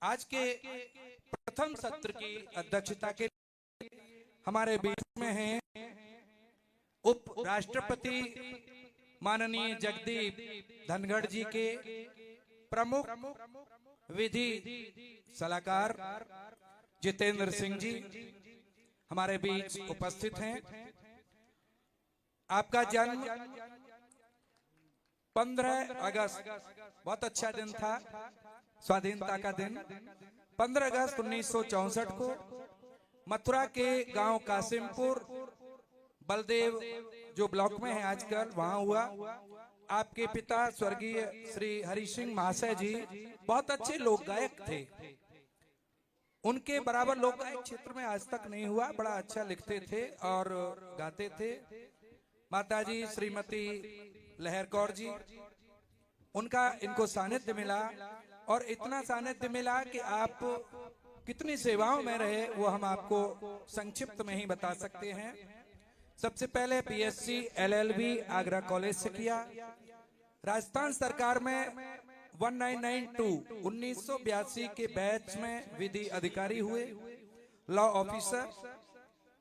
आज के प्रथम सत्र की अध्यक्षता के हमारे बीच में हैं उप राष्ट्रपति माननीय जगदीप धनखड़ जी के प्रमुख विधि सलाहकार जितेंद्र सिंह जी हमारे बीच उपस्थित हैं। आपका जन्म 15 अगस्त, बहुत अच्छा दिन था, स्वाधीनता का दिन, 15 अगस्त 1964 को मथुरा के गांव कासिमपुर बलदेव जो ब्लॉक में है आजकल, वहां हुआ। आपके पिता स्वर्गीय श्री हरि सिंह महाशय जी बहुत अच्छे लोक गायक थे। उनके बराबर लोक गायक क्षेत्र में आज तक नहीं हुआ, बड़ा अच्छा लिखते थे और गाते थे। माताजी श्रीमती लहर कौर जी, उनका इनको सानिध्य मिला और इतना सानिध्य मिला कि आप कितनी सेवाओं में रहे वो हम आपको संक्षिप्त में ही बता सकते हैं। सबसे पहले बीएससी एलएलबी आगरा कॉलेज से किया। राजस्थान सरकार में 1982 के बैच में विधि अधिकारी हुए, लॉ ऑफिसर।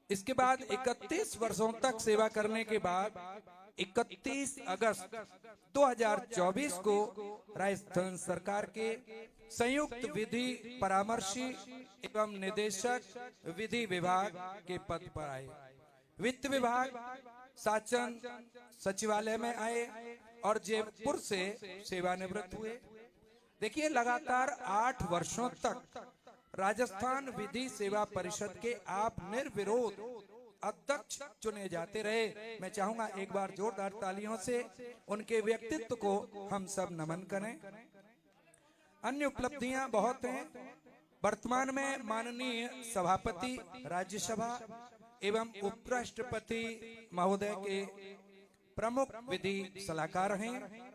इसके बाद 31 वर्षों तक सेवा करने के बाद 31 अगस्त 2024 को राजस्थान सरकार के संयुक्त विधि परामर्शी एवं निदेशक विधि विभाग के पद पर आए। वित्त विभाग शासन सचिवालय में आए और जयपुर से सेवानिवृत्त हुए। देखिए, लगातार 8 वर्षों तक राजस्थान विधि सेवा परिषद के आप निर्विरोध अध्यक्ष चुने जाते रहे। मैं चाहूंगा एक बार जोरदार तालियों से उनके व्यक्तित्व को हम सब नमन करें। अन्य उपलब्धियां बहुत हैं। वर्तमान में माननीय सभापति राज्यसभा एवं उपराष्ट्रपति महोदय के प्रमुख विधि सलाहकार हैं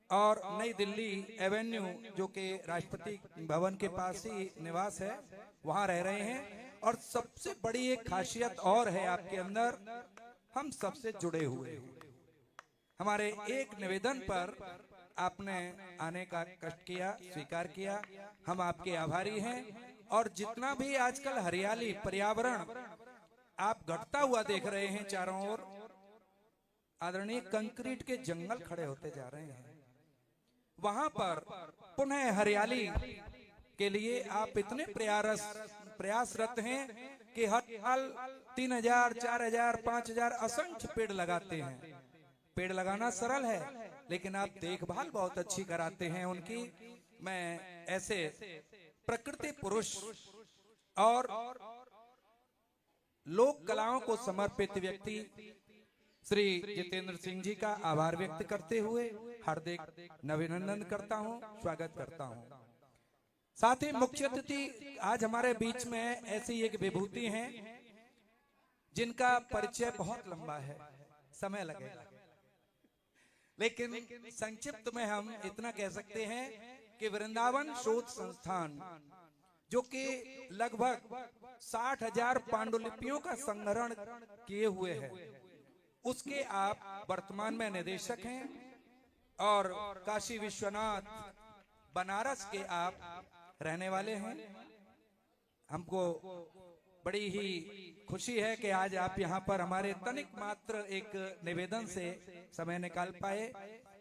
और नई दिल्ली एवेन्यू जो कि राष्ट्रपति भवन के पास ही निवास है, वहां रह रहे हैं। और सबसे बड़ी एक खासियत और है आपके अंदर, हम सबसे जुड़े हुए हैं। हमारे एक निवेदन पर आपने आने का कष्ट किया, स्वीकार किया, हम आपके आभारी हैं। और जितना भी आजकल हरियाली पर्यावरण आप घटता हुआ देख रहे हैं चारों ओर, आदरणीय कंक्रीट के जंगल खड़े होते जा रहे हैं। वहां पर पुनः हरियाली के लिए आप इतने प्रयासरत हैं कि हर साल 3000, 4000, 5000 असंख्य पेड़ लगाते हैं। पेड़ लगाना सरल है, लेकिन आप देखभाल बहुत अच्छी कराते हैं उनकी। मैं ऐसे प्रकृति पुरुष और लोक कलाओं को समर्पित व्यक्ति श्री जितेंद्र सिंह जी का आभार व्यक्त करते हुए हार्दिक अभिनंदन करता हूं, स्वागत करता हूं। साथ ही मुख्य अतिथि आज हमारे बीच में ऐसी एक विभूति हैं जिनका परिचय बहुत लंबा है, समय लगेगा, लेकिन संक्षिप्त में हम इतना कह सकते हैं कि वृंदावन शोध संस्थान जो कि लगभग 60,000 पांडुलिपियों का संग्रहण किए हुए है, उसके आप वर्तमान में निदेशक हैं। और काशी विश्वनाथ बनारस के आप रहने वाले हैं। हमको बड़ी ही खुशी है कि आज आप यहाँ पर हमारे तनिक मात्र एक निवेदन से समय निकाल पाए।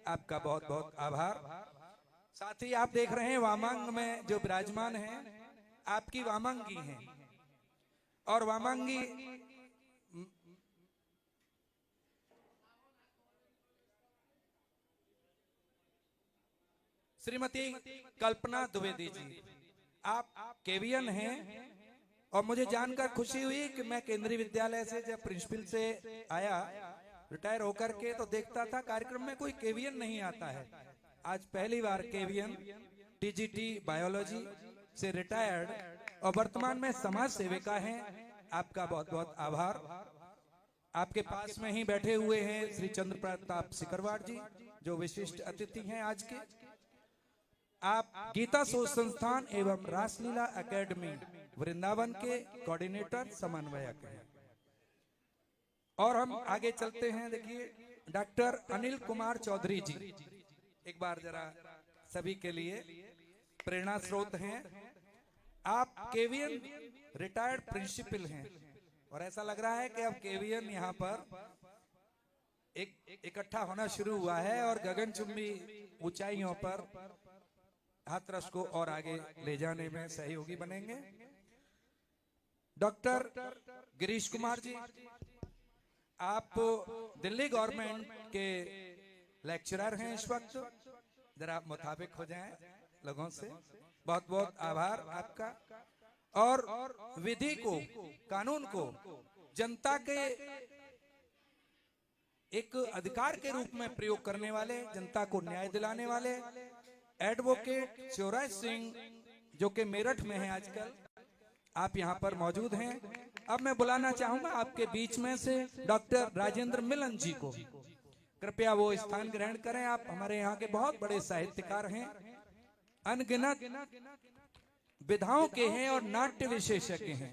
आपका बहुत बहुत आभार। साथ ही आप देख रहे हैं वामांग में जो विराजमान हैं, आपकी वामांगी हैं और वामांगी श्रीमती कल्पना द्विवेदी जी, आप केवीएन हैं। और मुझे जानकर खुशी हुई कि मैं केंद्रीय विद्यालय से जब प्रिंसिपल से आया रिटायर होकर के, तो देखता था कार्यक्रम में कोई केवीएन नहीं आता है। आज पहली बार केवीएन टीजीटी बायोलॉजी से रिटायर्ड और वर्तमान में समाज सेविका हैं। आपका बहुत बहुत आभार। आपके पास में ही बैठे हुए हैं श्री चंद्र प्रताप सिकरवार जी, जो विशिष्ट अतिथि हैं आज के। आप गीता शोध संस्थान एवं रासलीला एकेडमी वृंदावन के कोऑर्डिनेटर समन्वयक हैं। और हम आगे चलते हैं। देखिए, डॉक्टर अनिल कुमार चौधरी जी, एक बार जरा सभी के लिए प्रेरणा स्रोत हैं। आप केवीएन रिटायर्ड प्रिंसिपल हैं और ऐसा लग रहा है कि अब केवीएन यहाँ पर एक इकट्ठा होना शुरू हुआ है और गगनचुंबी ऊंचाइयों पर हाथरस को और आगे ले जाने में सहयोगी बनेंगे। डॉक्टर गिरीश कुमार जी, आप दिल्ली गवर्नमेंट के लेक्चरर हैं इस वक्त, जरा आप मुताबिक हो जाएं लोगों से। बहुत बहुत आभार आपका। और विधि को, कानून को जनता के एक अधिकार के रूप में प्रयोग करने वाले, जनता को न्याय दिलाने वाले एडवोकेट शिवराज सिंह, जो कि मेरठ में हैं आजकल, आप यहाँ पर मौजूद हैं। अब मैं बुलाना चाहूंगा आपके बीच में से डॉक्टर राजेंद्र मिलन जी को। कृपया वो स्थान ग्रहण करें। आप हमारे यहाँ के बहुत बड़े साहित्यकार हैं, अनगिनत विधाओं के हैं और नाट्य विशेषज्ञ हैं।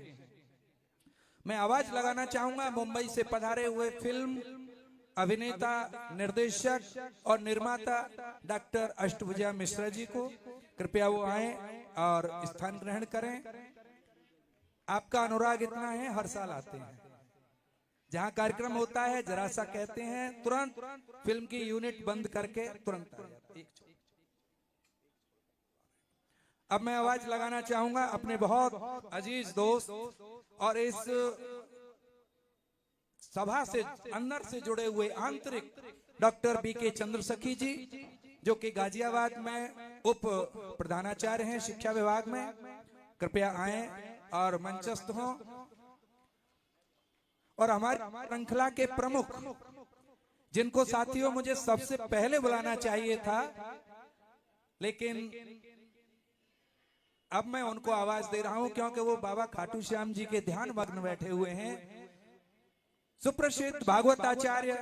मैं आवाज लगाना चाहूंगा मुंबई से पधारे हुए फिल्म अभिनेता, निर्देशक और निर्माता डॉक्टर अष्टभुजा मिश्रा जी को। कृपया वो आए और स्थान ग्रहण करें। आपका अनुराग इतना है, हर साल आते हैं, जहां कार्यक्रम होता है जरा सा कहते हैं, तुरंत फिल्म की यूनिट बंद करके तुरंत आ जाते हैं। अब मैं आवाज लगाना चाहूंगा अपने बहुत अजीज दोस्त और इस सभा से अंदर से जुड़े हुए आंतरिक डॉक्टर बीके चंद्रसखी जी, जो कि गाजियाबाद में उप प्रधानाचार्य हैं शिक्षा विभाग में। कृपया आए और मंचस्थ हों। और हमारी श्रृंखला के प्रमुख, जिनको साथियों मुझे सबसे पहले बुलाना चाहिए था, लेकिन अब मैं उनको आवाज दे रहा हूं क्योंकि वो बाबा खाटू श्याम जी के ध्यान मग्न बैठे हुए हैं। सुप्रसिद्ध भागवताचार्य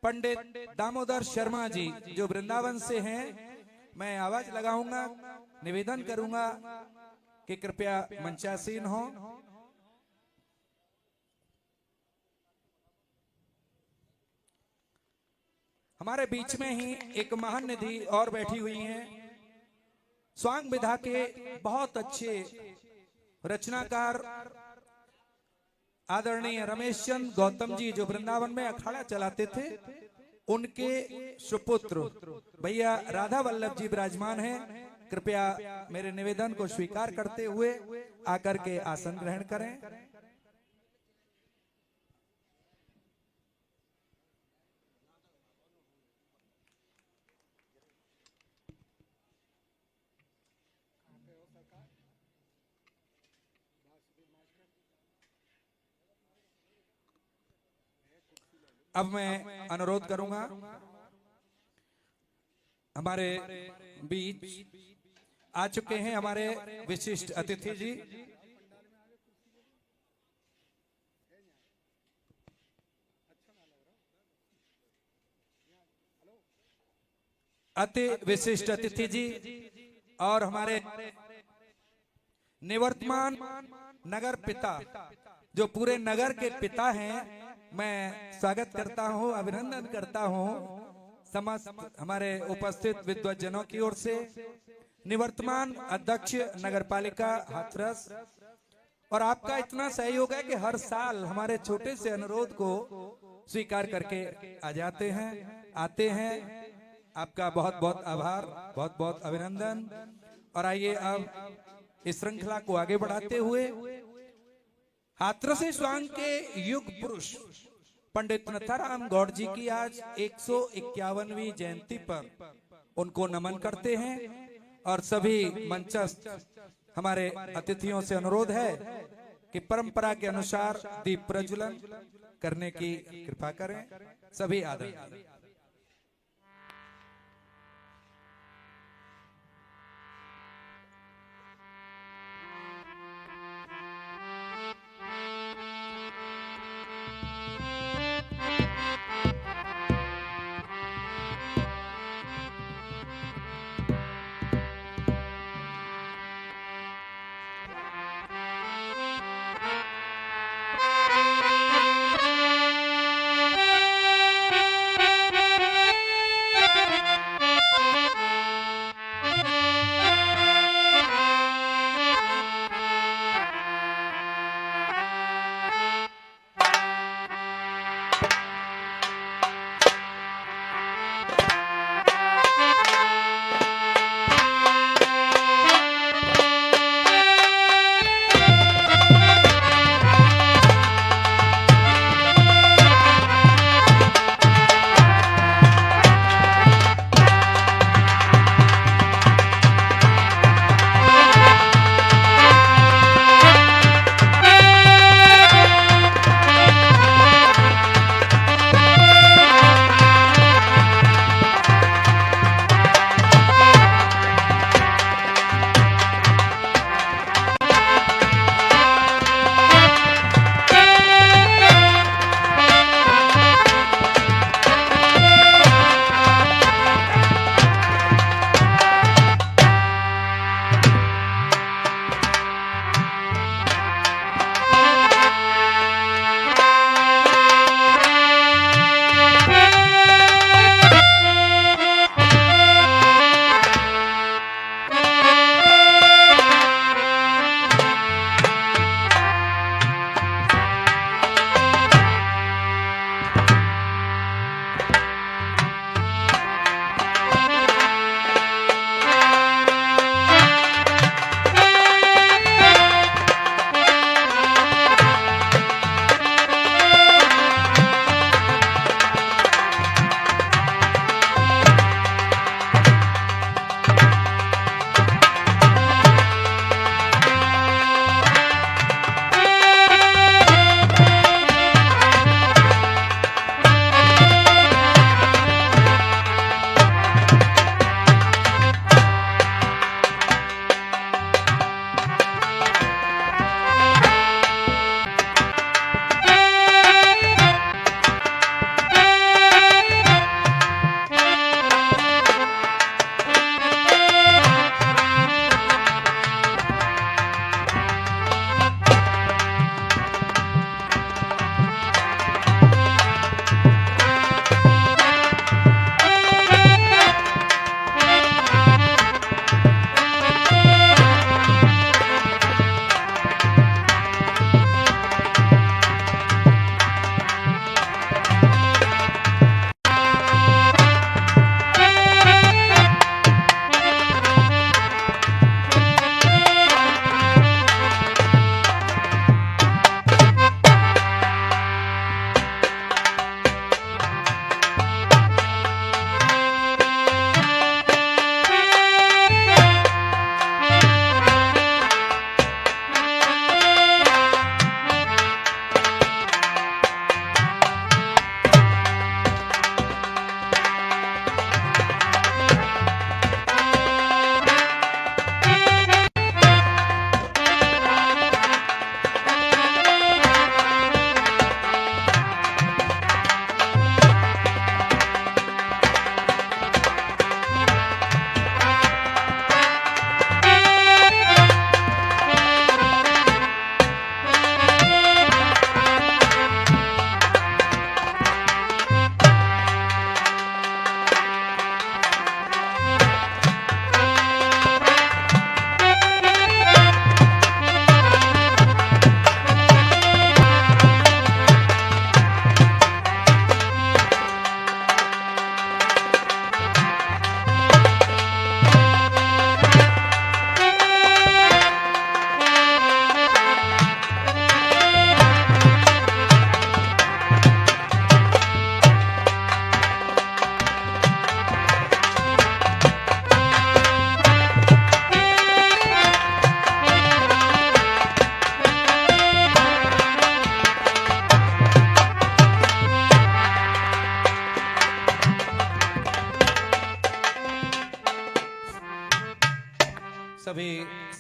पंडित दामोदर शर्मा जी, जो वृंदावन से हैं। मैं आवाज लगाऊंगा, निवेदन करूंगा कि कृपया मंचासीन हो। हमारे बीच में ही एक महान निधि और बैठी हुई हैं, स्वांग विधा के बहुत अच्छे रचनाकार आदरणीय रमेश चंद गौतम जी, जो वृंदावन में अखाड़ा चलाते थे, उनके सुपुत्र भैया राधा वल्लभ जी विराजमान हैं। कृपया मेरे निवेदन को स्वीकार करते हुए आकर के आसन ग्रहण करें। अब मैं अनुरोध करूंगा, हमारे बीच आ चुके हैं हमारे विशिष्ट अतिथि जी। अति विशिष्ट अतिथि जी और हमारे निवर्तमान नगर पिता, जो पूरे नगर के पिता हैं, मैं स्वागत करता हूं, अभिनंदन करता हूं समस्त हमारे उपस्थित विद्वज्जनों की ओर से। निवर्तमान अध्यक्ष नगर पालिका हाथरस, और आपका इतना सहयोग है कि हर साल हमारे छोटे से अनुरोध को स्वीकार करके आ जाते हैं, आते हैं। आपका बहुत बहुत आभार, बहुत बहुत अभिनंदन। और आइए अब इस श्रृंखला को आगे बढ़ाते हुए हाथरस स्वांग के युग पुरुष पंडित नथाराम गौड़ जी की आज 151वीं जयंती पर उनको नमन करते हैं। और सभी मंचस्थ हमारे अतिथियों से अनुरोध है कि परंपरा के अनुसार दीप प्रज्वलन करने की कृपा करें। सभी आदरणीय।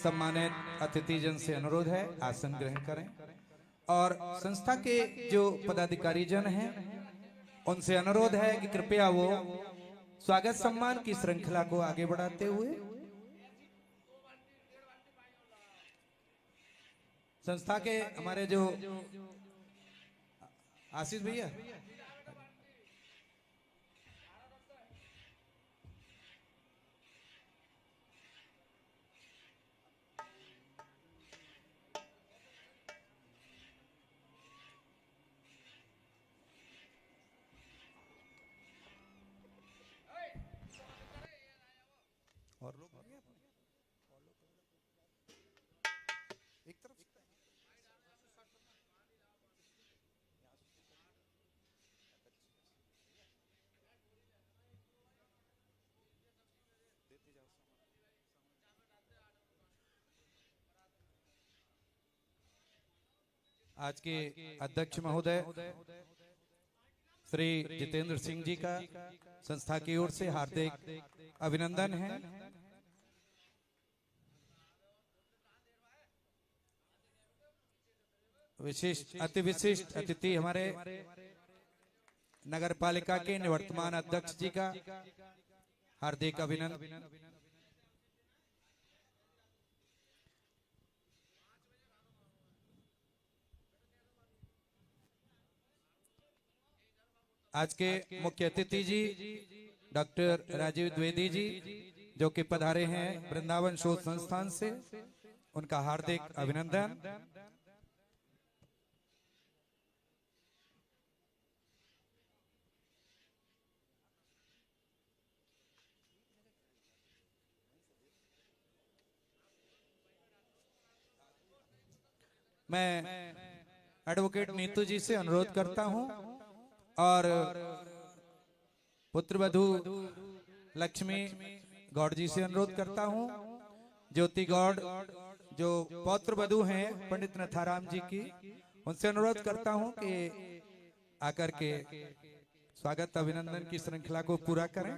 सम्मानित अतिथिजन से अनुरोध है आसन ग्रहण करें और संस्था के जो पदाधिकारी जन हैं उनसे अनुरोध है कि कृपया वो स्वागत सम्मान की श्रृंखला को आगे बढ़ाते हुए संस्था के हमारे जो आशीष भैया और लोग एक तरफ आज के अध्यक्ष महोदय श्री जितेंद्र सिंह जी का संस्था की ओर से हार्दिक अभिनंदन है। अति विशिष्ट अतिथि हमारे नगर पालिका के निवर्तमान अध्यक्ष जी का हार्दिक अभिनंदन। आज के मुख्य अतिथि जी डॉक्टर राजीव द्विवेदी जी जो कि पधारे हैं वृंदावन शोध संस्थान से, उनका हार्दिक अभिनंदन। मैं एडवोकेट नीतू जी से अनुरोध करता हूं और पुत्रवधू लक्ष्मी गौड़ जी से अनुरोध करता हूं, ज्योति गौड़ जो पौत्र वधू हैं पंडित नथाराम जी की, उनसे अनुरोध करता हूं कि आकर के स्वागत अभिनंदन की श्रृंखला को पूरा करें।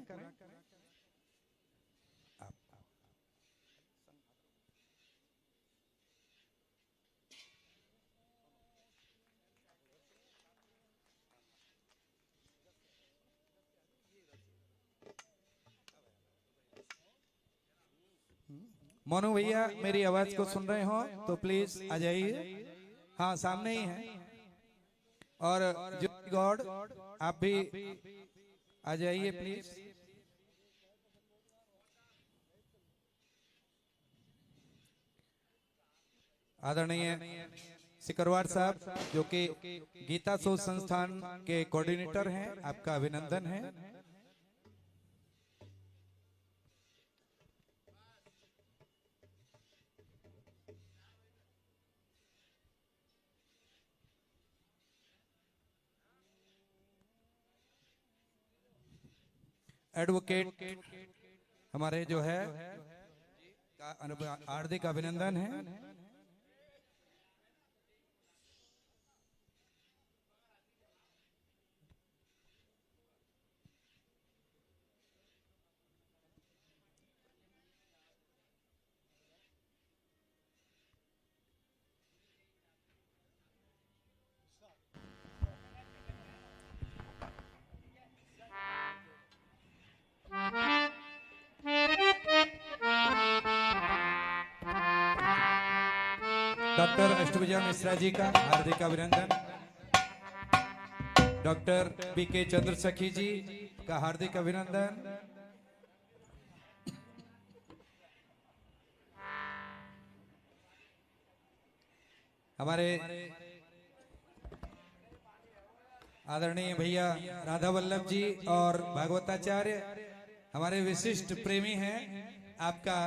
मोनू भैया मेरी आवाज को सुन रहे हो तो प्लीज आ जाइए। हाँ सामने ही है। और ज्योति गौड़ आप भी आ जाइए प्लीज। आदरणीय सिकरवार साहब जो कि गीता शोध संस्थान के कोऑर्डिनेटर हैं, आपका अभिनंदन है। एडवोकेट हमारे जो है का हार्दिक अभिनंदन है। डॉक्टर अष्टभुजा मिश्रा जी का हार्दिक अभिनंदन। डॉक्टर बीके चंद्रसखी जी का हार्दिक अभिनंदन। हमारे आदरणीय भैया राधा वल्लभ जी और भागवताचार्य हमारे विशिष्ट प्रेमी हैं, आपका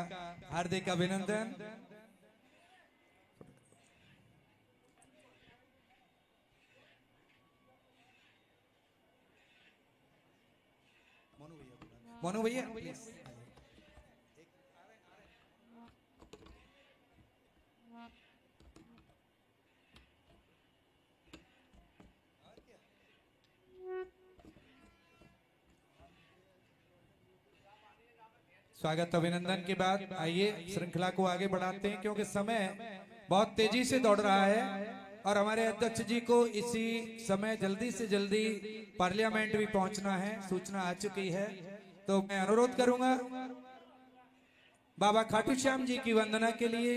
हार्दिक अभिनंदन। मोनू भैया स्वागत अभिनंदन के बाद आइए श्रृंखला को आगे बढ़ाते हैं, क्योंकि समय बहुत तेजी से दौड़ रहा है और हमारे अध्यक्ष जी को इसी समय जल्दी से जल्दी पार्लियामेंट भी पहुंचना है, सूचना आ चुकी है। तो मैं अनुरोध करूंगा बाबा खाटू श्याम जी की वंदना के लिए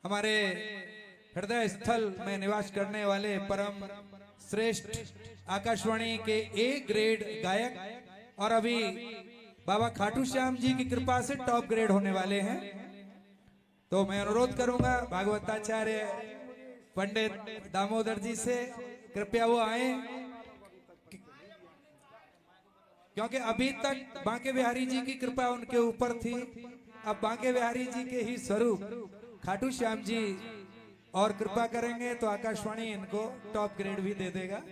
हमारे हृदय स्थल में निवास करने वाले परम श्रेष्ठ आकाशवाणी के ए ग्रेड गायक और अभी बाबा खाटू श्याम जी की कृपा से टॉप ग्रेड होने वाले हैं। तो मैं अनुरोध करूंगा भागवताचार्य पंडित दामोदर जी से कृपया वो आए, क्योंकि अभी तक बांके बिहारी जी की कृपा उनके ऊपर थी। अब बांके बिहारी जी के ही स्वरूप खाटू श्याम जी और कृपा करेंगे तो आकाशवाणी इनको टॉप ग्रेड भी दे देगा।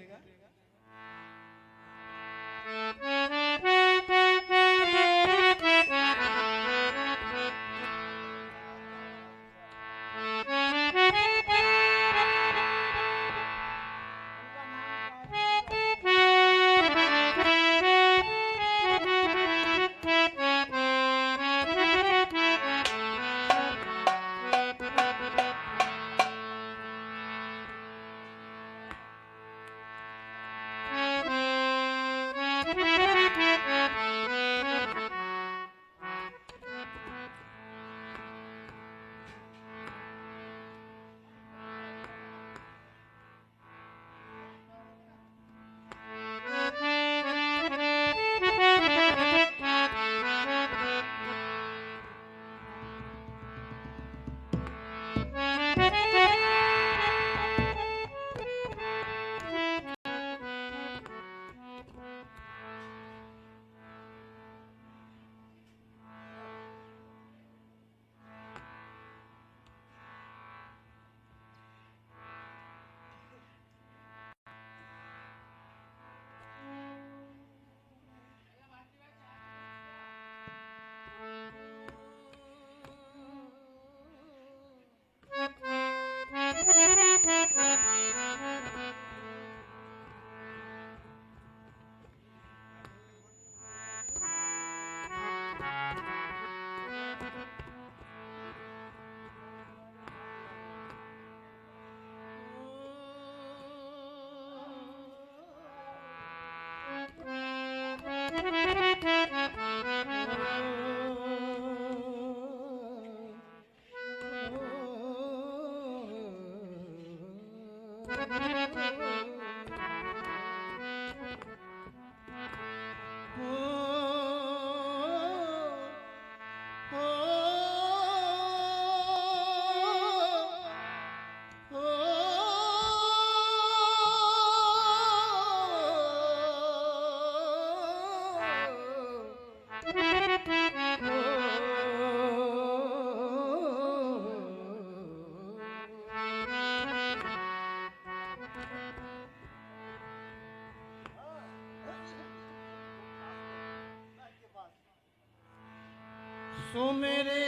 सो मेरे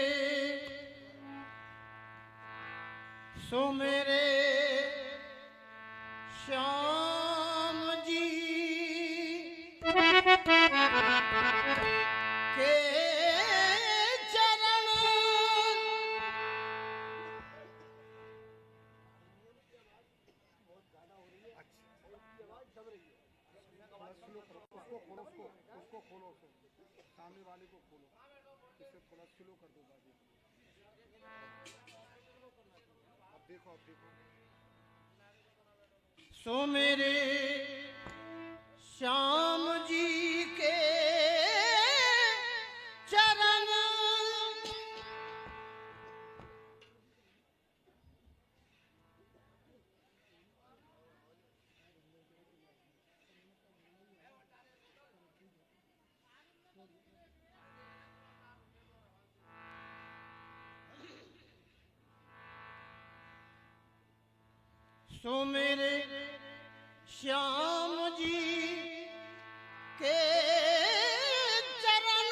श्याम जी के चरण उसको खोलो, सामने वाले को खोलो, इससे थोड़ा स्लो कर दो बाजी। अब देखो सो मेरे श्याम जी के चरण सो मेरे श्याम जी के चरण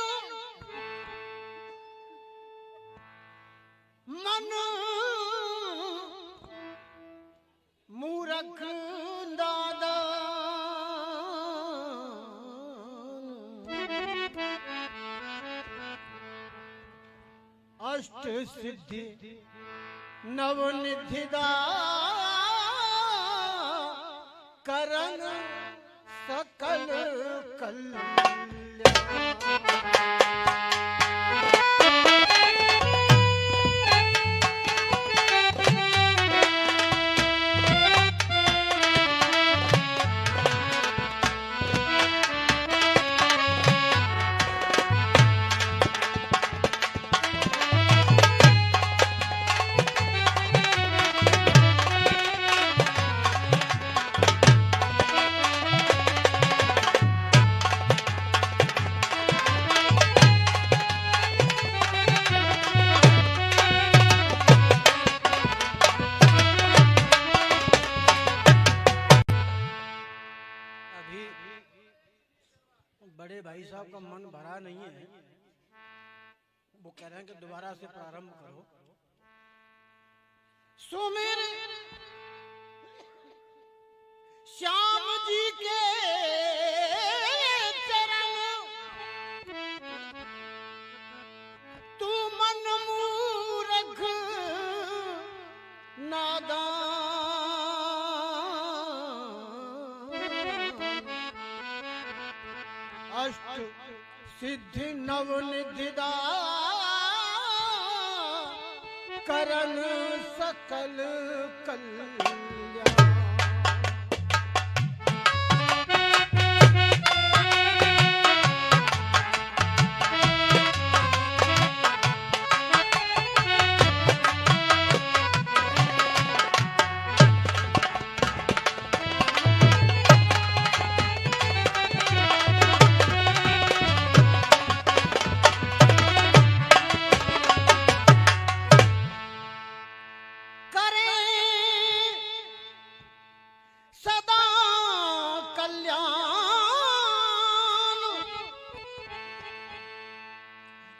मन मूरख दादा अष्ट सिद्धि नवनिधिदा करण सकल कल्याण। बड़े भाई साहब का मन भरा नहीं है, वो कह रहे हैं कि दोबारा से प्रारंभ करो। सुमिर श्याम जी के चरण तू मन मूरख नादान। अष्ट सिद्धि नवनिधिदा करण सकल कल्याण।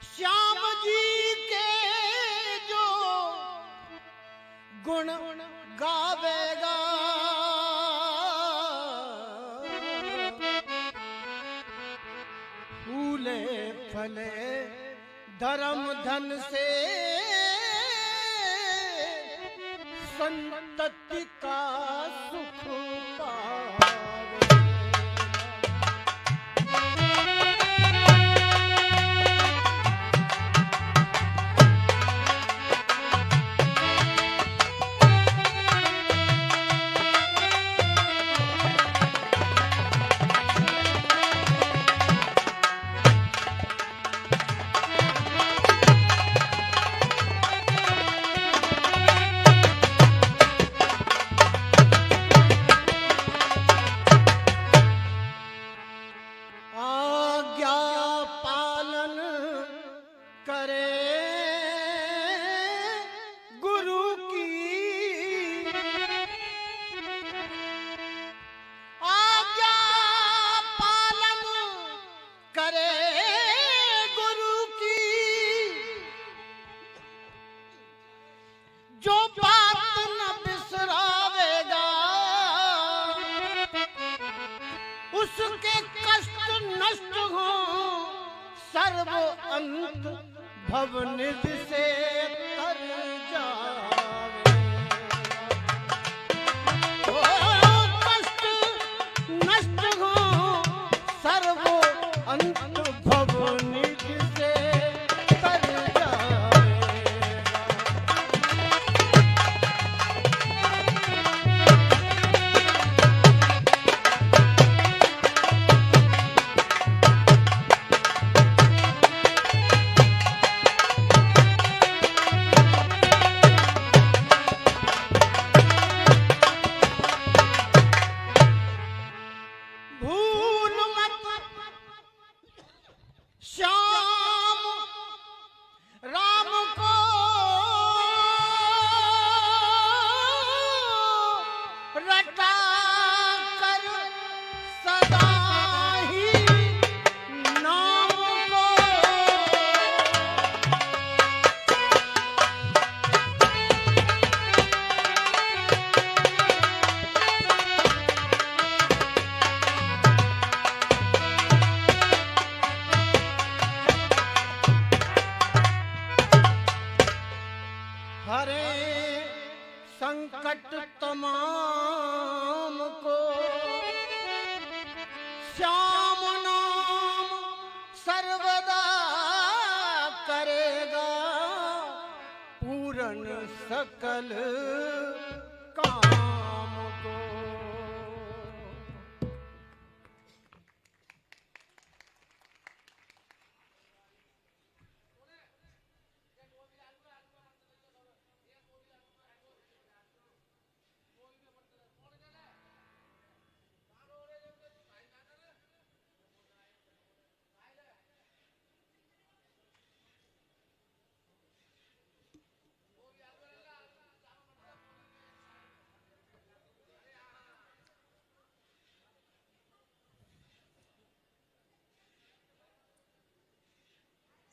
श्याम जी के जो गुण गावेगा फूले फले धर्म धन से संतति का सुख पावे। जो बात न बिसरावेगा उसके कष्ट नष्ट हो सर्व अंत भवनिधि से तर जावे। कष्ट नष्ट हो सर्व अंत भवनिधि से तर जावे। हरे संकट तमाम को, श्याम नाम सर्वदा करेगा पूरन सकल काम को।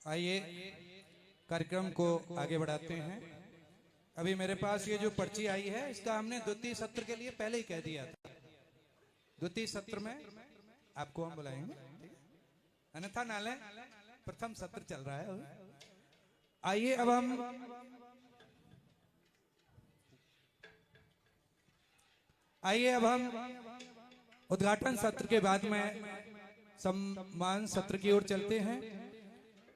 आइए कार्यक्रम को आगे बढ़ाते हैं। अभी मेरे पास ये जो पर्ची आई है इसका हमने द्वितीय सत्र के लिए पहले ही कह दिया था। द्वितीय सत्र में आपको हम बुलाएंगे, अन्यथा नाले प्रथम सत्र चल रहा है। आइए अब हम उद्घाटन सत्र के बाद में सम्मान सत्र की ओर चलते हैं,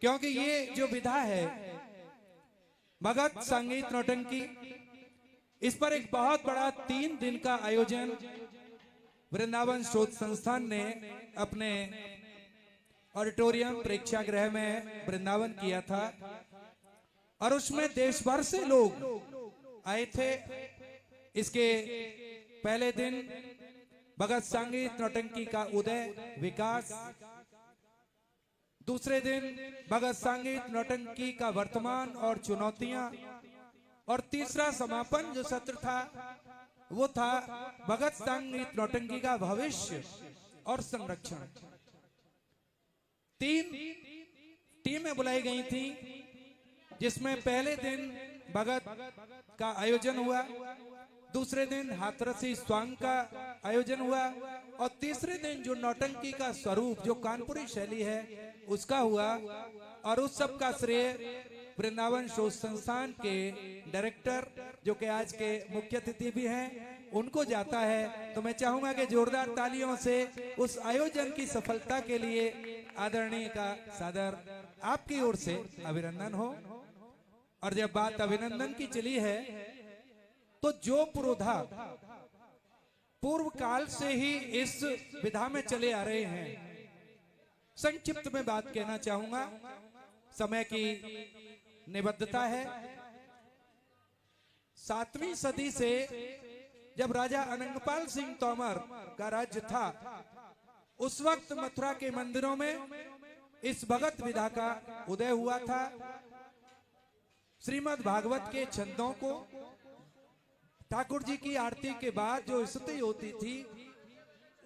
क्योंकि ये जो विधा है भगत संगीत नौटंकी, इस पर एक बहुत बड़ा 3 दिन का आयोजन वृंदावन शोध संस्थान ने अपने ऑडिटोरियम प्रेक्षागृह में वृंदावन किया था और उसमें देश भर से लोग आए थे। इसके पहले दिन भगत संगीत नौटंकी का उदय विकास, दूसरे दिन भगत संगीत नौटंकी का वर्तमान और चुनौतियां, और तीसरा समापन जो सत्र था वो था भगत संगीत नौटंकी का भविष्य और संरक्षण। 3 टीमें बुलाई गई थी, जिसमें पहले दिन भगत का आयोजन हुआ, दूसरे दिन हाथरसी स्वांग का आयोजन हुआ और तीसरे दिन जो नौटंकी का स्वरूप जो कानपुरी शैली है उसका हुआ। और उस सब का श्रेय वृंदावन शोध संस्थान के डायरेक्टर जो कि आज के मुख्य अतिथि भी हैं उनको जाता है। तो मैं चाहूंगा कि जोरदार तालियों से उस आयोजन की सफलता के लिए आदरणीय का सादर आपकी ओर से अभिनंदन हो। और जब बात अभिनंदन की चली है तो जो पुरोधा पूर्व काल से ही इस विधा में चले आ रहे हैं, संक्षिप्त में बात कहना चाहूंगा, समय की निबद्धता है। 7वीं सदी से जब राजा अनंगपाल सिंह तोमर का राज्य था, उस वक्त मथुरा के मंदिरों में इस भगत विधा का उदय हुआ था। श्रीमद् भागवत के छंदों को ठाकुर जी की आरती के बाद जो स्तुति होती थी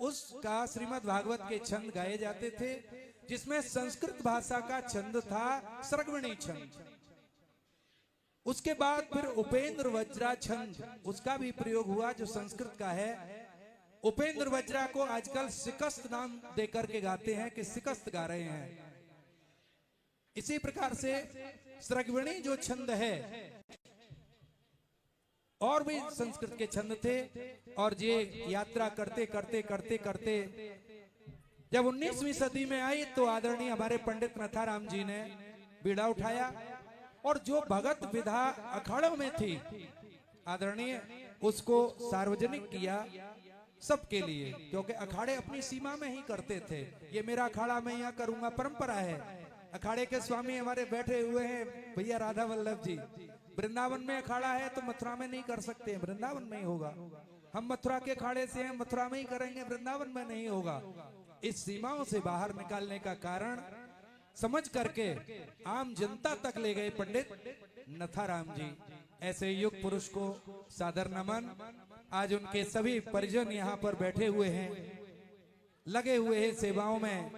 उसका श्रीमद् भागवत के छंद गाए जाते थे, जिसमें संस्कृत भाषा का छंद था सर्गवणी छंद। उसके बाद फिर उपेंद्र वज्रा छंद, उसका भी प्रयोग हुआ जो संस्कृत का है। उपेंद्र वज्रा को आजकल शिकस्त नाम देकर के गाते हैं कि शिकस्त गा रहे हैं। इसी प्रकार से सर्गवणी जो छंद है और भी संस्कृत के छंद थे। और ये यात्रा करते करते करते करते जब 19वीं सदी में आई तो आदरणीय हमारे पंडित नथाराम जी ने बीड़ा उठाया और जो भगत विधा अखाड़ों में थी आदरणीय उसको सार्वजनिक किया सबके लिए, क्योंकि अखाड़े अपनी सीमा में ही करते थे। ये मेरा अखाड़ा मैं यहाँ करूंगा परंपरा है। अखाड़े के स्वामी हमारे बैठे हुए हैं भैया राधा वल्लभ जी। वृंदावन में अखाड़ा है तो मथुरा में नहीं कर सकते, वृंदावन में ही होगा। हम मथुरा के अखाड़े से हैं, मथुरा में ही करेंगे, वृंदावन में नहीं होगा। इस सीमाओं से बाहर निकालने का कारण समझ करके आम जनता तक ले गए पंडित नथाराम जी। ऐसे युग पुरुष को सादर नमन। आज उनके सभी परिजन यहाँ पर बैठे हुए हैं, लगे हुए हैं सेवाओं में।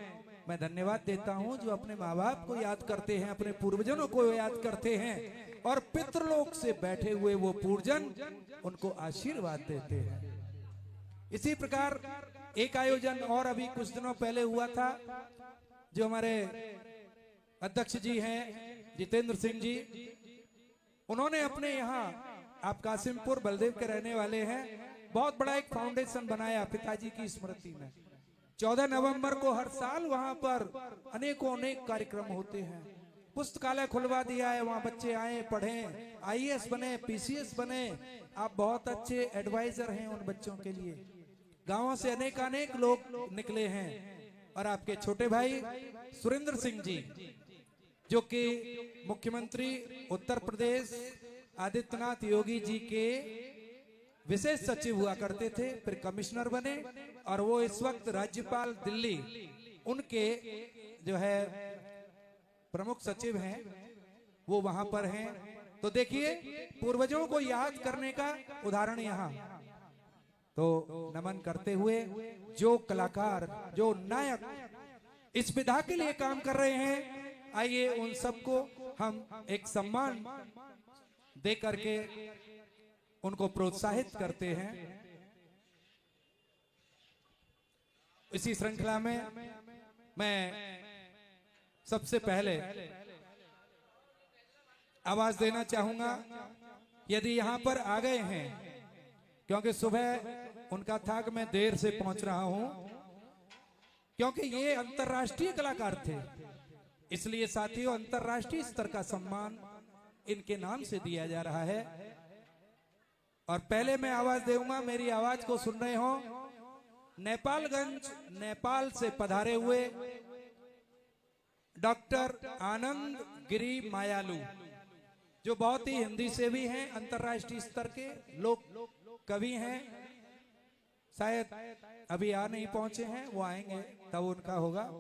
मैं धन्यवाद देता हूं जो अपने माँ बाप को याद करते हैं, अपने पूर्वजनों को याद करते हैं और पितृलोक से बैठे हुए वो पूर्वजन उनको आशीर्वाद देते हैं। इसी प्रकार एक आयोजन और अभी कुछ दिनों पहले हुआ था, जो हमारे अध्यक्ष जी हैं जितेंद्र सिंह जी, उन्होंने अपने यहाँ, आप कासिमपुर बलदेव के रहने वाले हैं, बहुत बड़ा एक फाउंडेशन बनाया पिताजी की स्मृति में। 14 नवंबर को हर साल वहां पर अनेकों अनेक कार्यक्रम होते हैं। पुस्तकालय खुलवा दिया है, वहां बच्चे आए, पढ़ें, आईएएस बने, पीसीएस बने। आप बहुत अच्छे एडवाइजर हैं उन बच्चों के लिए। गांवों से अनेक लोग निकले हैं। और आपके छोटे भाई सुरेंद्र सिंह जी, जो कि मुख्यमंत्री उत्तर प्रदेश आदित्यनाथ योगी जी के विशेष सचिव हुआ करते थे, फिर कमिश्नर बने, और वो इस वक्त राज्यपाल दिल्ली उनके जो है प्रमुख सचिव हैं, वो वहां पर हैं। तो देखिए, पूर्वजों को याद करने का उदाहरण यहाँ। तो नमन करते हुए जो कलाकार, जो नायक इस विधा के लिए काम कर रहे हैं, आइए उन सबको हम एक सम्मान दे करके उनको प्रोत्साहित करते हैं। इसी श्रृंखला में मैं सबसे पहले आवाज देना चाहूंगा, यदि यहां पर आ गए हैं, क्योंकि सुबह उनका था कि मैं देर से पहुंच रहा हूं, क्योंकि ये अंतर्राष्ट्रीय कलाकार थे, इसलिए साथियों अंतर्राष्ट्रीय स्तर का सम्मान इनके नाम से दिया जा रहा है। और पहले मैं आवाज दूंगा, मेरी आवाज को सुन रहे हो, नेपालगंज नेपाल से पधारे हुए डॉक्टर आनंद गिरी मायालू, जो बहुत ही हिंदी से भी हैं, अंतर्राष्ट्रीय स्तर के लोक कवि हैं। शायद अभी आ नहीं पहुंचे हैं, वो आएंगे तब उनका होगा।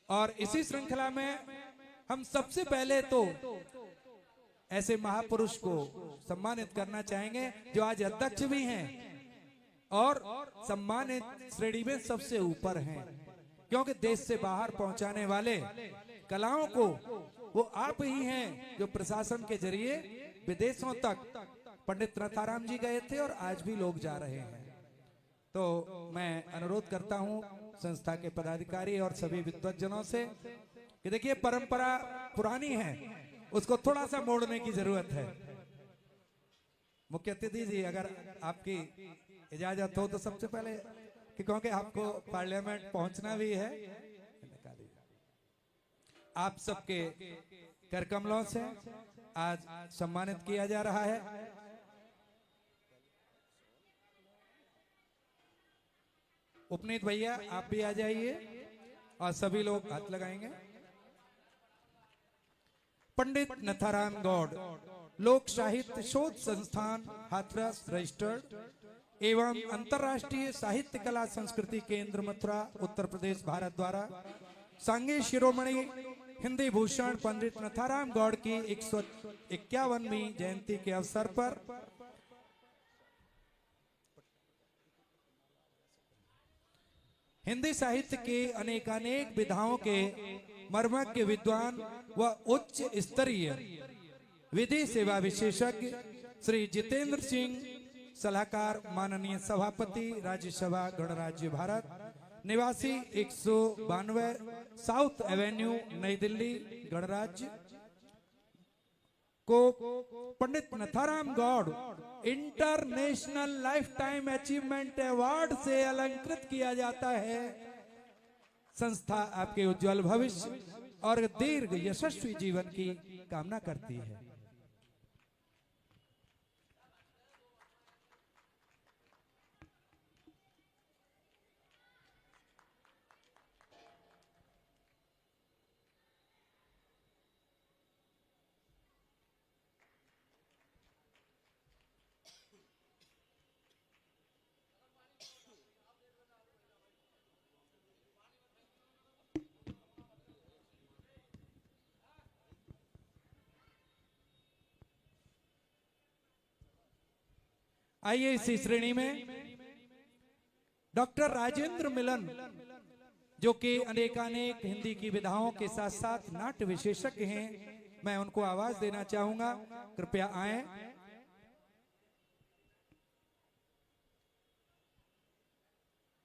और इसी श्रृंखला में हम सबसे पहले तो ऐसे महापुरुष को सम्मानित करना चाहेंगे जो आज अध्यक्ष भी हैं और सम्मानित श्रेणी में सबसे ऊपर हैं, क्योंकि देश से बाहर पहुंचाने वाले कलाओं को वो आप ही हैं, जो प्रशासन के जरिए विदेशों तक पंडित नथाराम जी गए थे और आज भी लोग जा रहे हैं। तो मैं अनुरोध करता हूं संस्था के पदाधिकारी और सभी विद्वज्जनों से कि देखिए, परंपरा पुरानी है, उसको थोड़ा सा मोड़ने की जरूरत है। मुख्य अतिथि जी, अगर आपकी इजाजत हो तो सबसे पहले, क्योंकि आपको पार्लियामेंट पहुंचना भी है, आप सबके करकमलों से आज सम्मानित किया जा रहा है। उपनीत भैया आप भी आ जाइए और सभी लोग हाथ लगाएंगे। पंडित नथाराम गौड़ लोक साहित्य शोध संस्थान हाथरस रजिस्टर्ड एवं अंतर्राष्ट्रीय साहित्य कला संस्कृति केंद्र मथुरा उत्तर प्रदेश भारत द्वारा सांगे शिरोमणि हिंदी भूषण पंडित नथाराम गौड़ की 151वीं जयंती के अवसर पर हिंदी साहित्य के अनेकानेक विधाओं के मर्मज्ञ विद्वान व उच्च स्तरीय विधि सेवा विशेषज्ञ श्री जितेंद्र सिंह सलाहकार, माननीय सभापति राज्यसभा गणराज्य भारत, निवासी 192 साउथ एवेन्यू नई दिल्ली गणराज्य, को Pandit Natharam Gaur international life time achievement award से अलंकृत किया जाता है। संस्था आपके उज्जवल भविष्य और दीर्घ यशस्वी जीवन की कामना करती है। आइए इसी श्रेणी में डॉक्टर राजेंद्र मिलन, जो कि अनेकानेक हिंदी की विधाओं के साथ साथ नाट्य विशेषज्ञ हैं, मैं उनको आवाज देना चाहूंगा, कृपया आएं।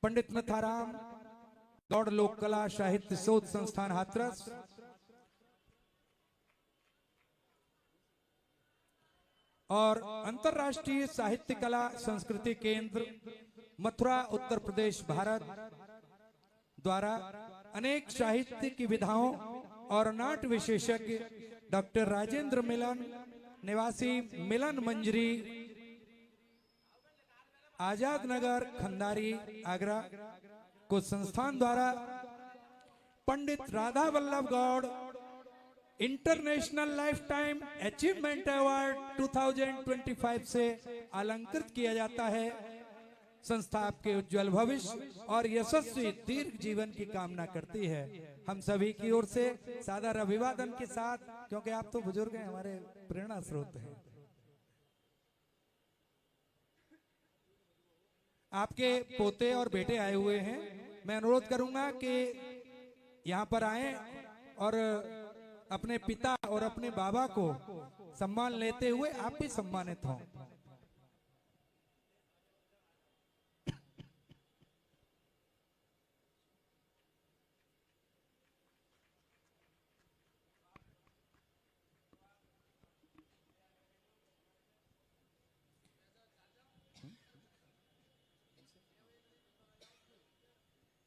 पंडित नथाराम गौड़ लोक कला साहित्य शोध संस्थान हाथरस और अंतर्राष्ट्रीय साहित्य कला संस्कृति केंद्र मथुरा उत्तर प्रदेश भारत द्वारा अनेक साहित्य की विधाओं और नाट्य विशेषज्ञ डॉक्टर राजेंद्र मिलन निवासी मिलन मंजरी आजाद नगर खंडारी आगरा को संस्थान द्वारा Pandit Radha Vallabh Gaur international life time achievement award 2025 से अलंकृत किया जाता है। संस्था आपके उज्जवल भविष्य और यशस्वी दीर्घ जीवन की कामना करती है। हम सभी की ओर से सादर अभिवादन के साथ, क्योंकि आप तो बुजुर्ग हैं, हमारे प्रेरणा स्रोत हैं, आपके पोते और बेटे आए हुए हैं। मैं अनुरोध करूंगा कि यहाँ पर आए और अपने पिता और अपने बाबा को सम्मान लेते हुए आप भी सम्मानित हों।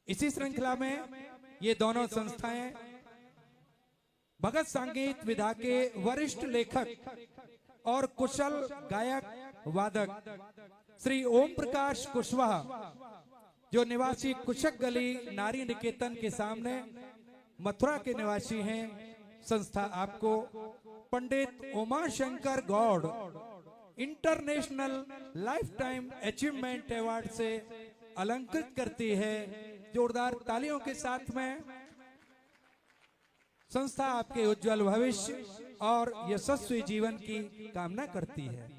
इसी श्रृंखला में ये दोनों संस्थाएं भगत संगीत विधा के वरिष्ठ लेखक और कुशल गायक वादक श्री ओम प्रकाश कुशवाहा, जो निवासी कुशक गली नारी निकेतन के सामने मथुरा के निवासी हैं, संस्था आपको Pandit Umashankar Gaur international life time achievement award से अलंकृत करती है। जोरदार तालियों के साथ में संस्था आपके उज्जवल भविष्य और यशस्वी जीवन की कामना करती है।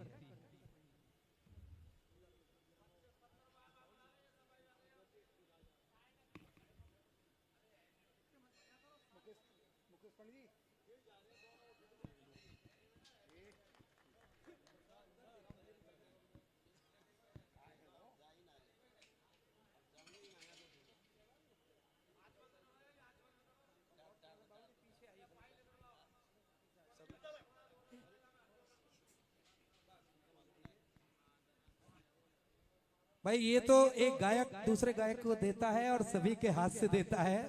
भाई ये तो एक गायक दूसरे गायक को देता है और सभी के हाथ से देता है,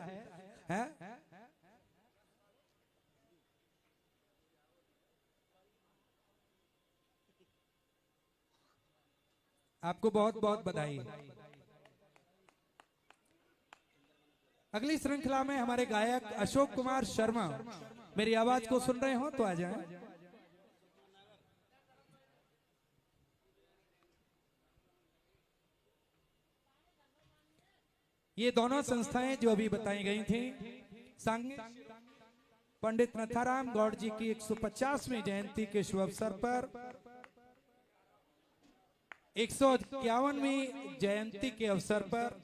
हैं? आपको बहुत बहुत बधाई। अगली श्रृंखला में हमारे गायक अशोक कुमार शर्मा, मेरी आवाज को सुन रहे हो तो आ जाएं। ये दोनों संस्थाएं जो अभी बताई गई थी, पंडित नथाराम गौड़ जी की 150वीं जयंती के शुभ अवसर पर 151वीं जयंती के अवसर पर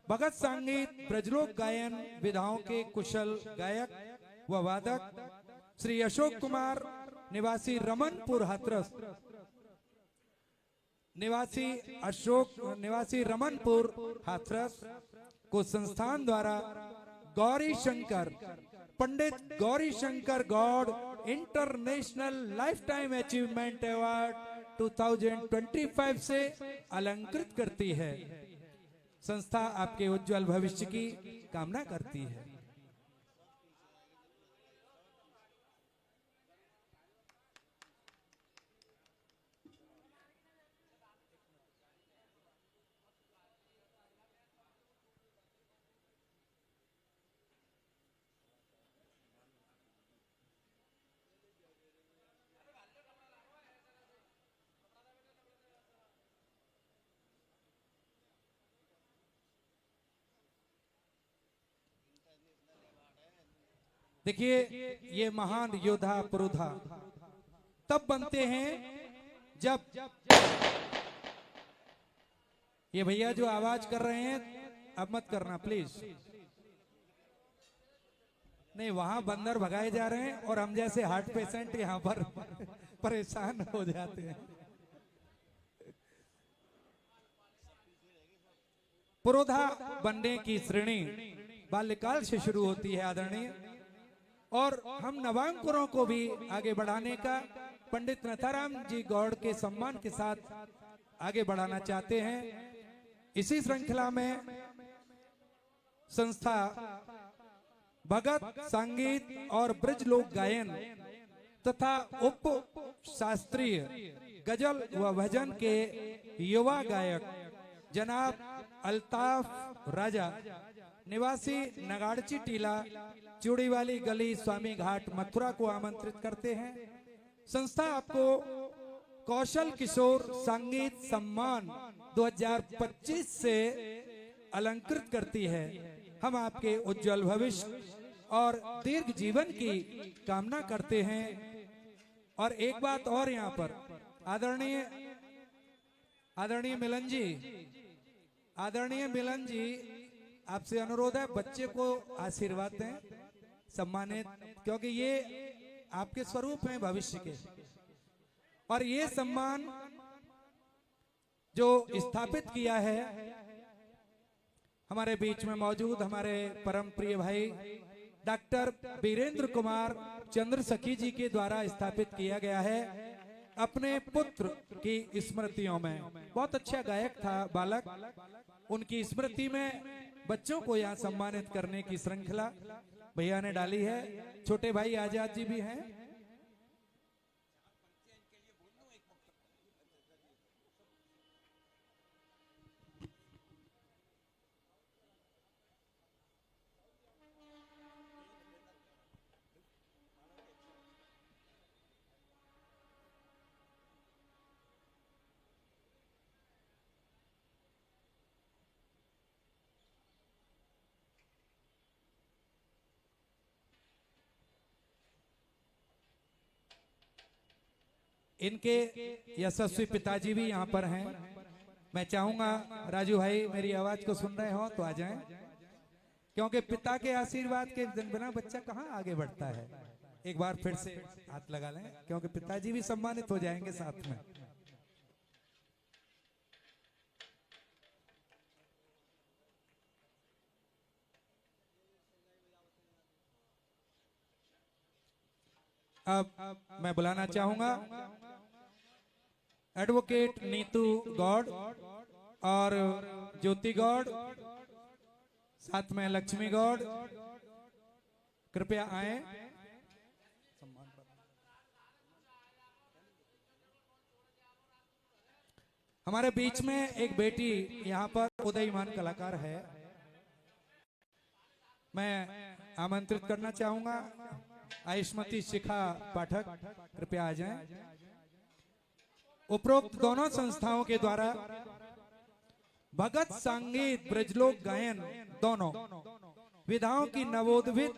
भगत संगीत ब्रजलोक गायन विधाओं के कुशल गायक व वादक श्री अशोक कुमार निवासी रमनपुर हाथरस निवासी रमनपुर हाथरस को संस्थान द्वारा Gauri Shankar Pandit Gauri Shankar Gaur international life time achievement award 2025 से अलंकृत करती है। संस्था आपके उज्जवल भविष्य की कामना करती है। देखिए, ये महान योद्धा पुरोधा तब बनते हैं जब ये भैया जो आवाज कर रहे हैं, अब मत करना प्लीज। नहीं, वहां बंदर भगाए जा रहे हैं और हम जैसे हार्ट पेशेंट यहाँ पर परेशान हो जाते हैं। पुरोधा बनने की श्रेणी बाल्यकाल से शुरू होती है आदरणीय, और हम नवांकुरों को भी आगे बढ़ाने का पंडित नथाराम जी गौड़ के सम्मान के साथ आगे बढ़ाना चाहते हैं। इसी श्रृंखला में संस्था भगत संगीत और ब्रज लोक गायन तथा उप शास्त्रीय गजल व भजन के युवा गायक जनाब अल्ताफ राजा निवासी नगाड़ची टीला चूड़ी वाली गली स्वामी घाट मथुरा को आमंत्रित करते हैं। संस्था आपको कौशल किशोर संगीत सम्मान 2025 से अलंकृत करती है। हम आपके उज्जवल भविष्य और दीर्घ जीवन की कामना करते हैं। और एक बात और यहाँ पर आदरणीय मिलन जी आपसे अनुरोध है, बच्चे को आशीर्वाद दें, सम्मानित, क्योंकि ये आपके स्वरूप हैं भविष्य के। और ये सम्मान जो स्थापित किया है हमारे बीच में मौजूद हमारे परम प्रिय भाई डॉक्टर वीरेंद्र कुमार चंद्र सखी जी के द्वारा स्थापित किया गया है अपने पुत्र की स्मृतियों में। बहुत अच्छा गायक था बालक, उनकी स्मृति में बच्चों को यहाँ सम्मानित करने की श्रृंखला भैया ने डाली है। छोटे भाई आजाद जी भी हैं। इनके यशस्वी पिताजी भी यहाँ पर हैं। मैं चाहूंगा राजू भाई मेरी आवाज को सुन रहे हो तो आ जाएं, क्योंकि पिता के आशीर्वाद के बिना बच्चा कहाँ आगे बढ़ता है। एक बार फिर से हाथ लगा लें, क्योंकि पिताजी भी सम्मानित हो जाएंगे साथ में। अब मैं बुलाना चाहूंगा एडवोकेट नीतू गौड़ और ज्योति गौड़, साथ में लक्ष्मी गौड़, कृपया आए। हमारे बीच में एक बेटी यहाँ पर उदयमान कलाकार है, मैं आमंत्रित करना चाहूंगा आयुष्मती शिखा पाठक, कृपया आ जाएं। उपरोक्त दोनों संस्थाओं के द्वारा भगत संगीत ब्रजलोक गायन दोनों विधाओं की नवोदित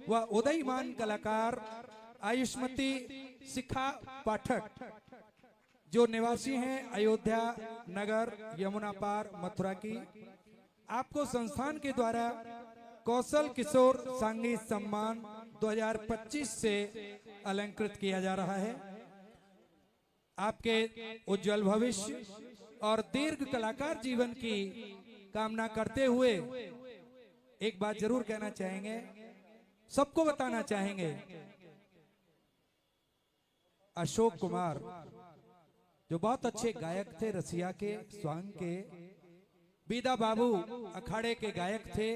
व उदयमान कलाकार आयुष्मती शिखा पाठक, जो निवासी हैं अयोध्या नगर यमुना पार मथुरा की, आपको संस्थान के द्वारा कौशल किशोर संगीत सम्मान 2025 से अलंकृत किया जा रहा है। आपके उज्जवल भविष्य और दीर्घ कलाकार जीवन की कामना करते हुए एक बात जरूर कहना चाहेंगे, सबको बताना चाहेंगे, अशोक कुमार जो बहुत अच्छे गायक थे, रसिया के स्वांग के, बीदा बाबू अखाड़े के गायक थे,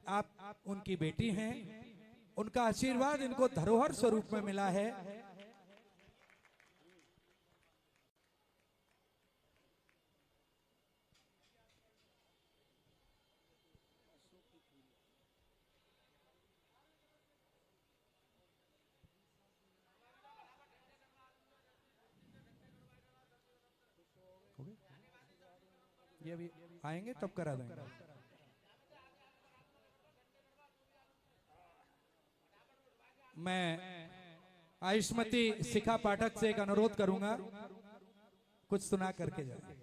आप उनकी बेटी हैं। उनका आशीर्वाद इनको धरोहर स्वरूप में मिला है। ये अभी आएंगे तब करा देंगे। मैं आयुष्मती शिखा पाठक से एक अनुरोध करूंगा, कुछ सुना करके जाए।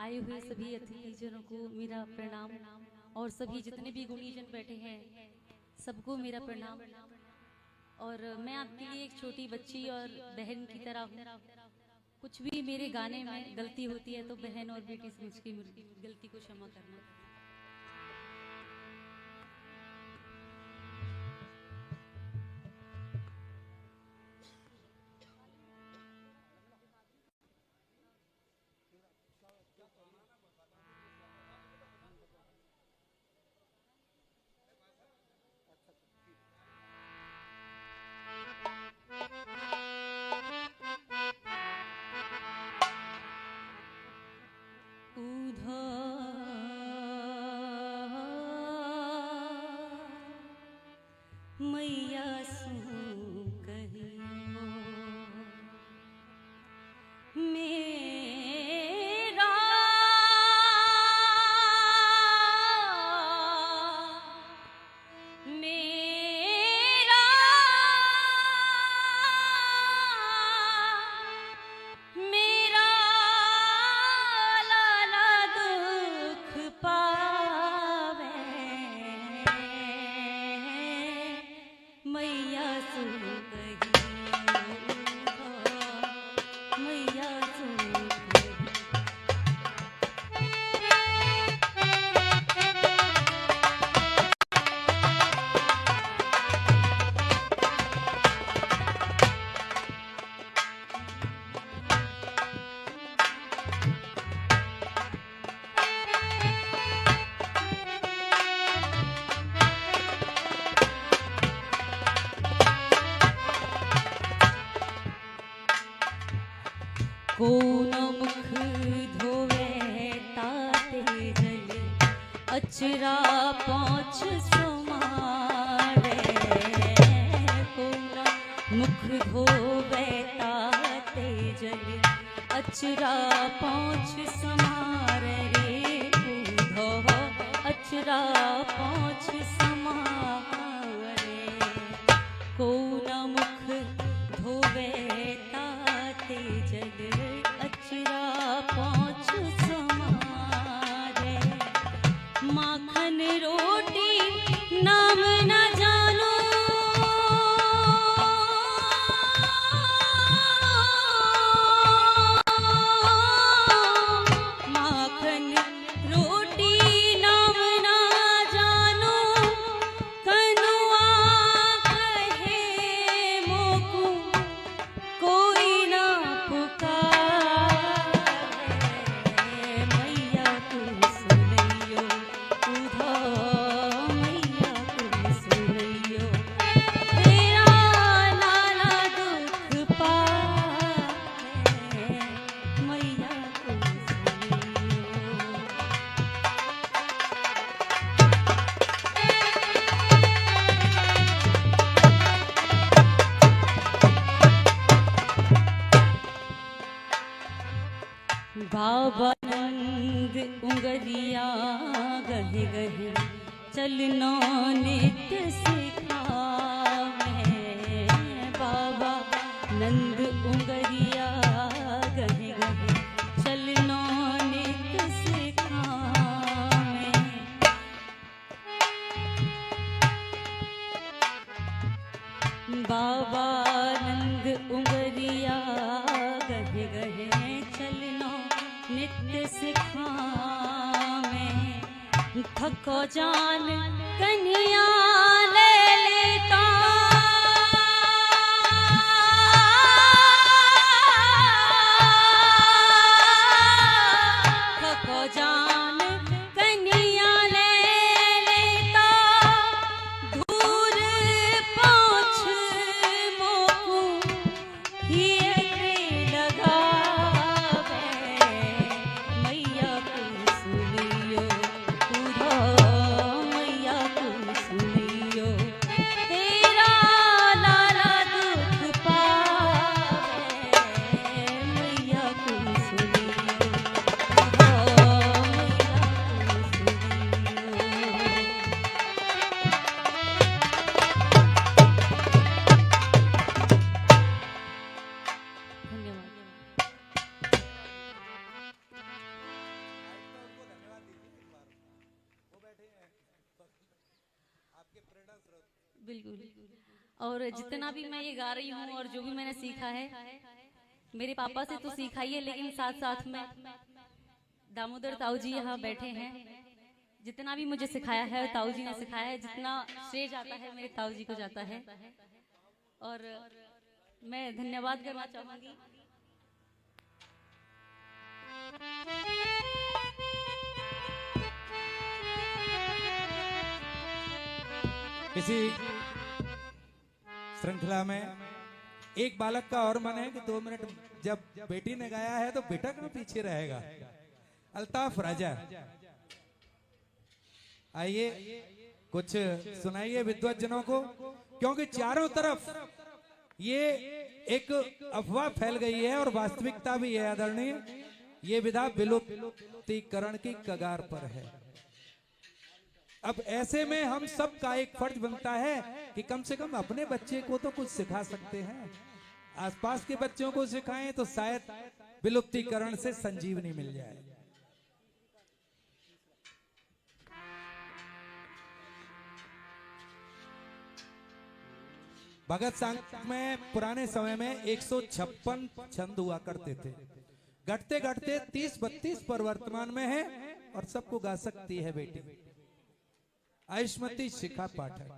आए हुए सभी अतिथिजनों को मेरा प्रणाम और सभी जितने भी गुणीजन बैठे हैं सबको मेरा प्रणाम। और मैं आपके लिए एक छोटी बच्ची और बहन की तरह हूँ। कुछ भी मेरे गाने में गलती होती है तो बहन और बेटी समझ के मेरी गलती को क्षमा करना। मैया सू कहियो मेरा मेरा मेरा लाला दुख पावे मैया सुन मैया सुन कौन मुख धोवे ताते जले अचरा पहुँच सुमारे कौन मुख धोवे ताते जले अचरा पहुँच समारे रे धोवा अचरा पहुँच समारे कौन मुख धोवे ताते जल अचरा पहुँच समारे माखन रोटी नाम न जानो माखन रोटी नाम न जानो कनुआ कहे मोकू कोई ना पुकारे मैया तू सुनैयो उधो मैया तू सुनैयो तेरा लाला दुख पावे मैया तू सुनैयो। बाबा नंद उंगलिया गहे गहे चलना नित्य सिखावे बाबा नंद उंगलिया गहे गहे चलना नित्य सिखावे बाबा नंद उंगलिया गहे गहे चलना नित्य सिखावे थको जान कन्हैया ले लेता थको जान कन्हैया ले लेता दूर पहुँच मोकू हिये लगावे मैया तू सुनियो उधो मैया तू सुनियो तेरा लाला दुख पावे मैया तू सुनियो उधो मैया बिल्कुल। और जितना भी मैं ये गा रही हूँ और जो भी मैंने सीखा है मेरे पापा से तो सीखा ही है, लेकिन साथ साथ में दामोदर ताऊ जी यहाँ बैठे हैं, जितना भी मुझे सिखाया है ताऊ जी ने सिखाया है, जितना श्रेय जाता है मेरे ताऊ जी को जाता है। और मैं धन्यवाद करना चाहूंगी। इसी श्रृंखला में एक बालक का और मन है कि 2 मिनट, जब बेटी ने गाया है तो बेटा क्यों पीछे रहेगा। अल्ताफ राजा, आइए कुछ सुनाइए विद्वज्जनों को, क्योंकि चारों तरफ ये एक अफवाह फैल गई है और वास्तविकता भी है आदरणीय, ये विधा विलुप्तीकरण की कगार पर है। अब ऐसे में हम सब का एक फर्ज बनता है कि कम से कम अपने बच्चे को तो कुछ सिखा सकते हैं, आसपास के बच्चों को सिखाएं तो शायद विलुप्तीकरण से संजीवनी मिल जाए। भगत संघ में पुराने समय में 156 छंद हुआ करते थे, घटते घटते 30-32 पर वर्तमान में है और सबको गा सकती है बेटी आयुष्मती शिखा पाठक।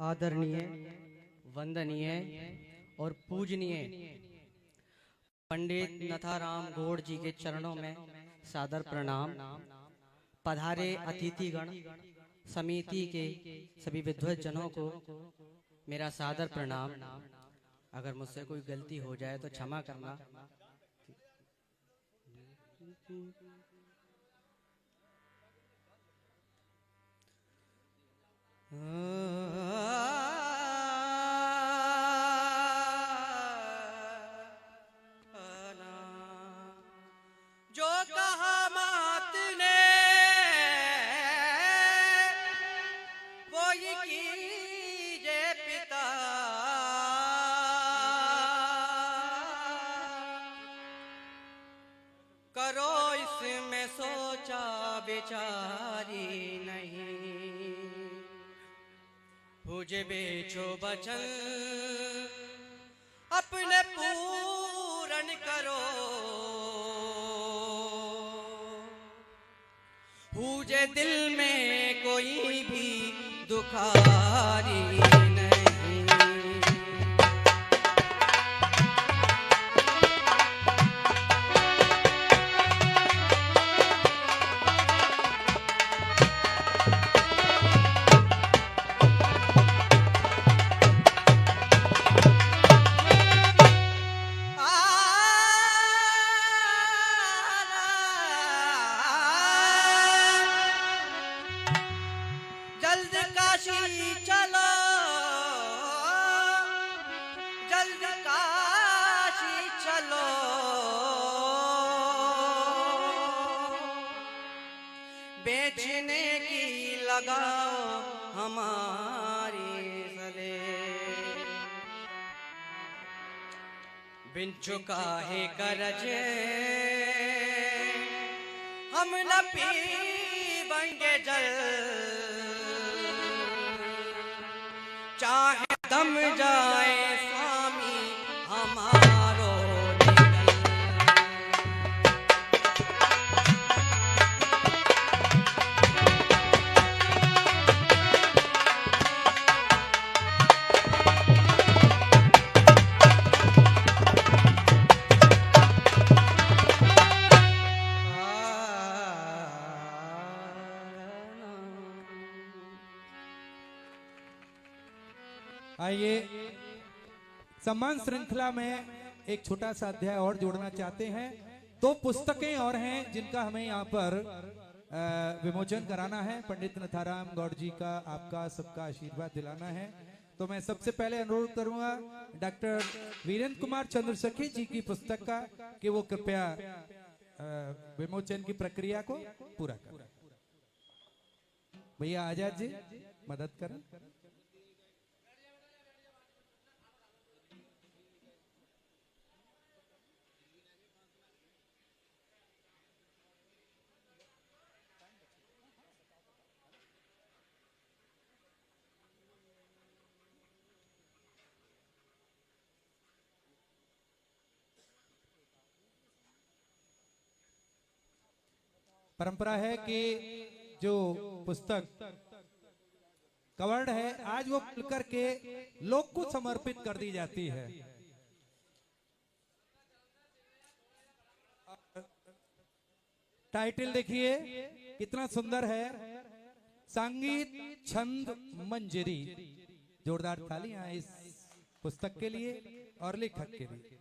आदरणीय, वंदनीय और पूजनीय पंडित नथाराम गौड़ जी के चरणों में सादर प्रणाम। पधारे अतिथिगण, समिति के सभी विद्वज्जनों को मेरा सादर प्रणाम। अगर मुझसे कोई गलती हो जाए तो क्षमा करना। जो कहा मात ने वो ही कीजे पिता, करो इसमें सोचा बेचारी नहीं, मुझे बेचो बचन अपने पूरन करो, मुझे दिल में कोई भी दुखारी नहीं। जल्द काशी चलो, जल्द काशी चलो, बेचने की लगाओ हमारी सले, बिन चुकाए कर्ज हम न पीबेंगे जल, चाहे दम जाए स्वामी हमारो निकल। आइए सम्मान श्रृंखला में एक छोटा सा अध्याय और जोड़ना चाहते हैं। 2 पुस्तकें और हैं जिनका हमें यहाँ पर विमोचन कराना है। पंडित नथाराम गौड़ जी का आपका सबका आशीर्वाद दिलाना है। तो मैं सबसे पहले अनुरोध करूंगा डॉक्टर वीरेंद्र कुमार चंद्रसखी जी की पुस्तक का कि वो कृपया विमोचन की प्रक्रिया को पूरा करें। भैया आजाद जी मदद करें। परंपरा है कि जो पुस्तक कवर्ड है आज वो खुल करके लोक को समर्पित कर दी जाती है। टाइटल देखिए कितना सुंदर है, संगीत छंद मंजरी। जोरदार तालियां इस पुस्तक के लिए और लेखक के लिए।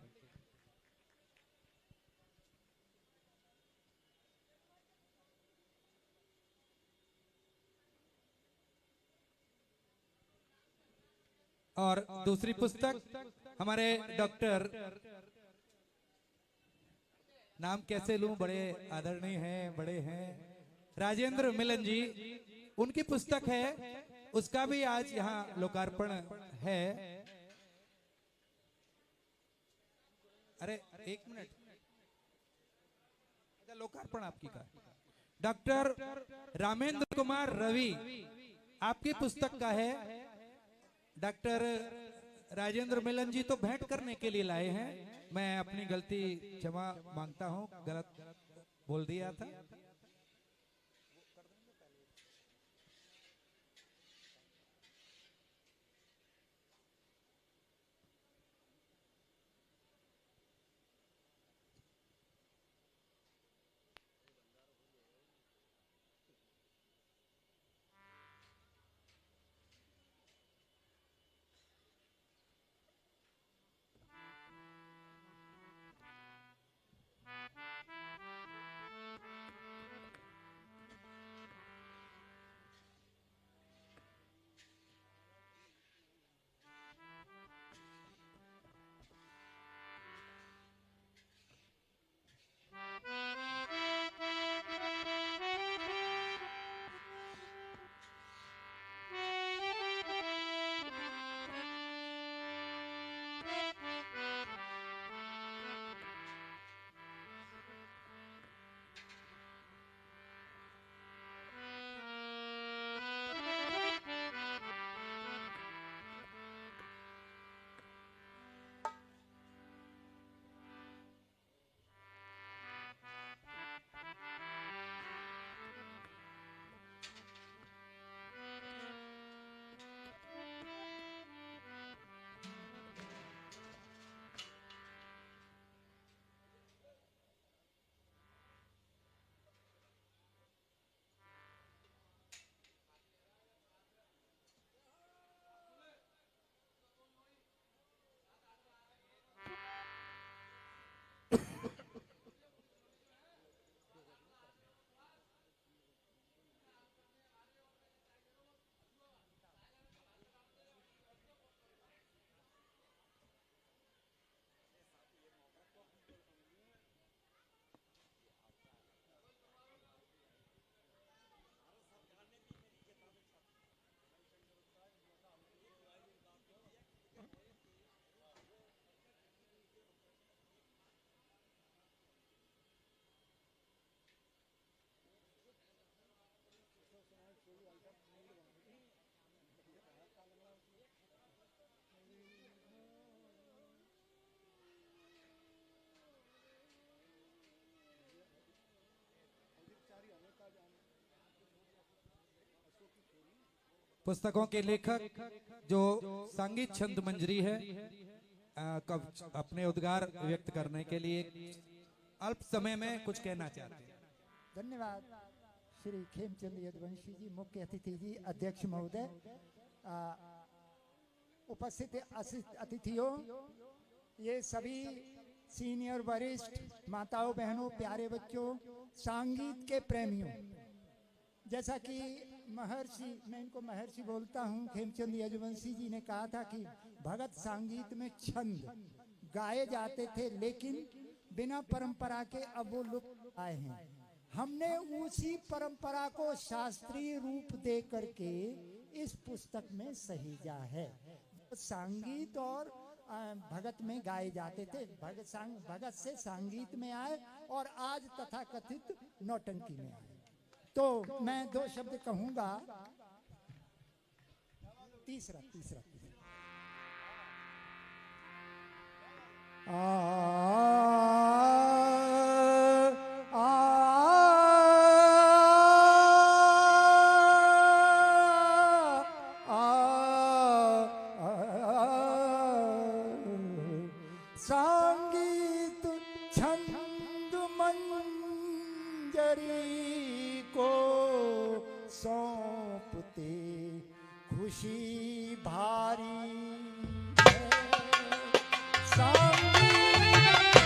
और दूसरी पुस्तक हमारे डॉक्टर, नाम कैसे लूं, बड़े आदरणीय हैं, बड़े हैं, राजेंद्र मिलन जी, उनकी पुस्तक है, उसका भी आज यहाँ लोकार्पण है। अरे एक मिनट, लोकार्पण आपकी का डॉक्टर रामेंद्र कुमार रवि आपकी पुस्तक का है। डॉक्टर राजेंद्र मिलन जी तो भेंट करने के लिए लाए हैं, मैं अपनी गलती क्षमा मांगता हूं, गलत बोल दिया था। पुस्तकों के लेखक जो संगीत छंद मंजरी है, अपने उद्गार व्यक्त करने के लिए अल्प समय में कुछ कहना चाहते हैं। धन्यवाद श्री खेमचंद यदुवंशी जी, मुख्य अतिथि जी, अध्यक्ष महोदय, उपस्थित अतिथियों, ये सभी सीनियर वरिष्ठ माताओं बहनों, प्यारे बच्चों, संगीत के प्रेमियों, जैसा कि महर्षि, मैं इनको महर्षि बोलता हूँ, खेमचंद यदुवंशी जी ने कहा था कि भगत संगीत में छंद गाए जाते थे लेकिन बिना परंपरा के अब वो लुप्त आए हैं। हमने उसी परंपरा को शास्त्रीय रूप दे करके इस पुस्तक में सहेजा है। संगीत और भगत में गाए जाते थे, भगत से संगीत में आए और आज तथाकथित नौटंकी में आए। तो मैं दो शब्द कहूंगा। तीसरा आ खुशी भारी है। संगीत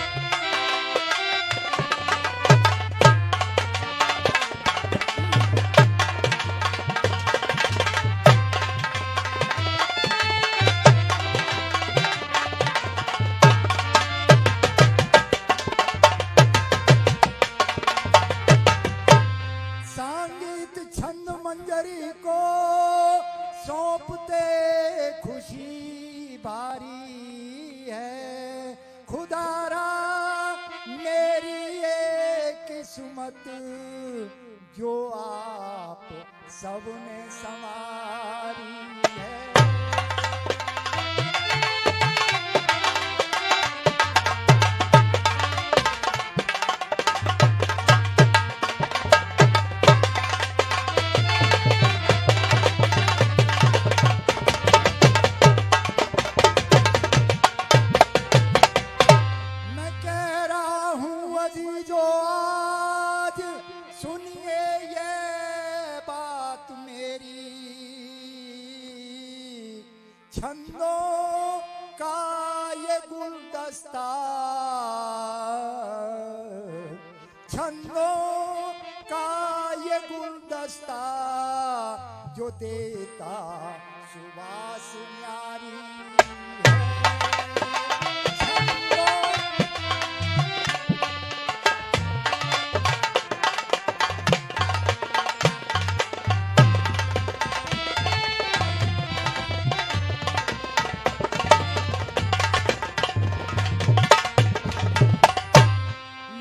संगीत छंद मंजरी को सौंपते खुशी भारी है। खुदारा मेरी ये किस्मत जो आप सबने संवारी है। मैं कह रहा हूँ अजीजो आज सुनिए ये बात मेरी। छंदों का ये गुलदस्ता, छंदों का ये गुलदस्ता जो देता सुबास न्यारी है।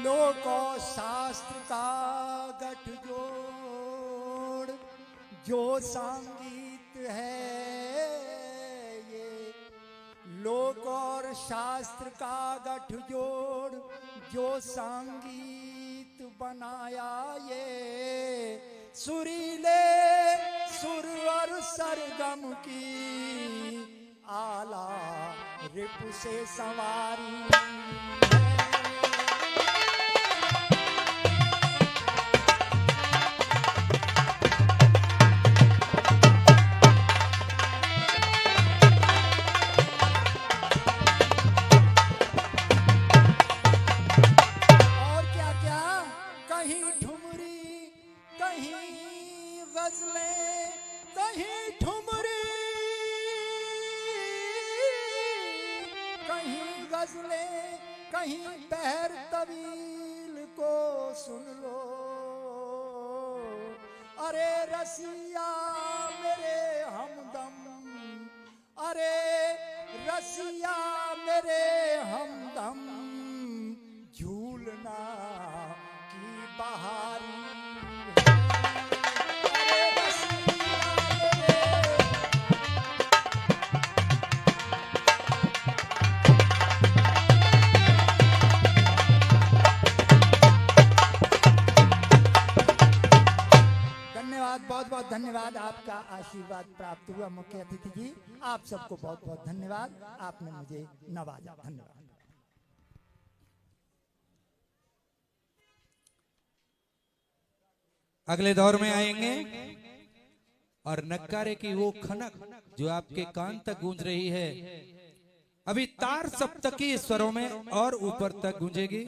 लोक और शास्त्र का गठजोड़ जो संगीत है ये। लोक और शास्त्र का गठजोड़ जो संगीत बनाया ये। सुरीले सुर और सरगम की आला रिपु से सवारी है। और क्या क्या कहीं ठुमरी कहीं गजलें, कहीं ठुमरी कहीं गजलें, कहीं पैर तवील को सुन लो। अरे रसिया मेरे हमदम, अरे रसिया मेरे हमदम, झूलना की बहारी है। अरे रसिया मेरे धन्यवाद, बहुत बहुत धन्यवाद। आपका आशीर्वाद प्राप्त हुआ मुख्य अतिथि जी। आप सबको बहुत बहुत धन्यवाद, आपने मुझे नवाजा। धन्यवाद। अगले दौर में आएंगे और नक्कारे की वो खनक जो आपके कान तक गूंज रही है, अभी तार सप्तकी स्वरों में और ऊपर तक गूंजेगी।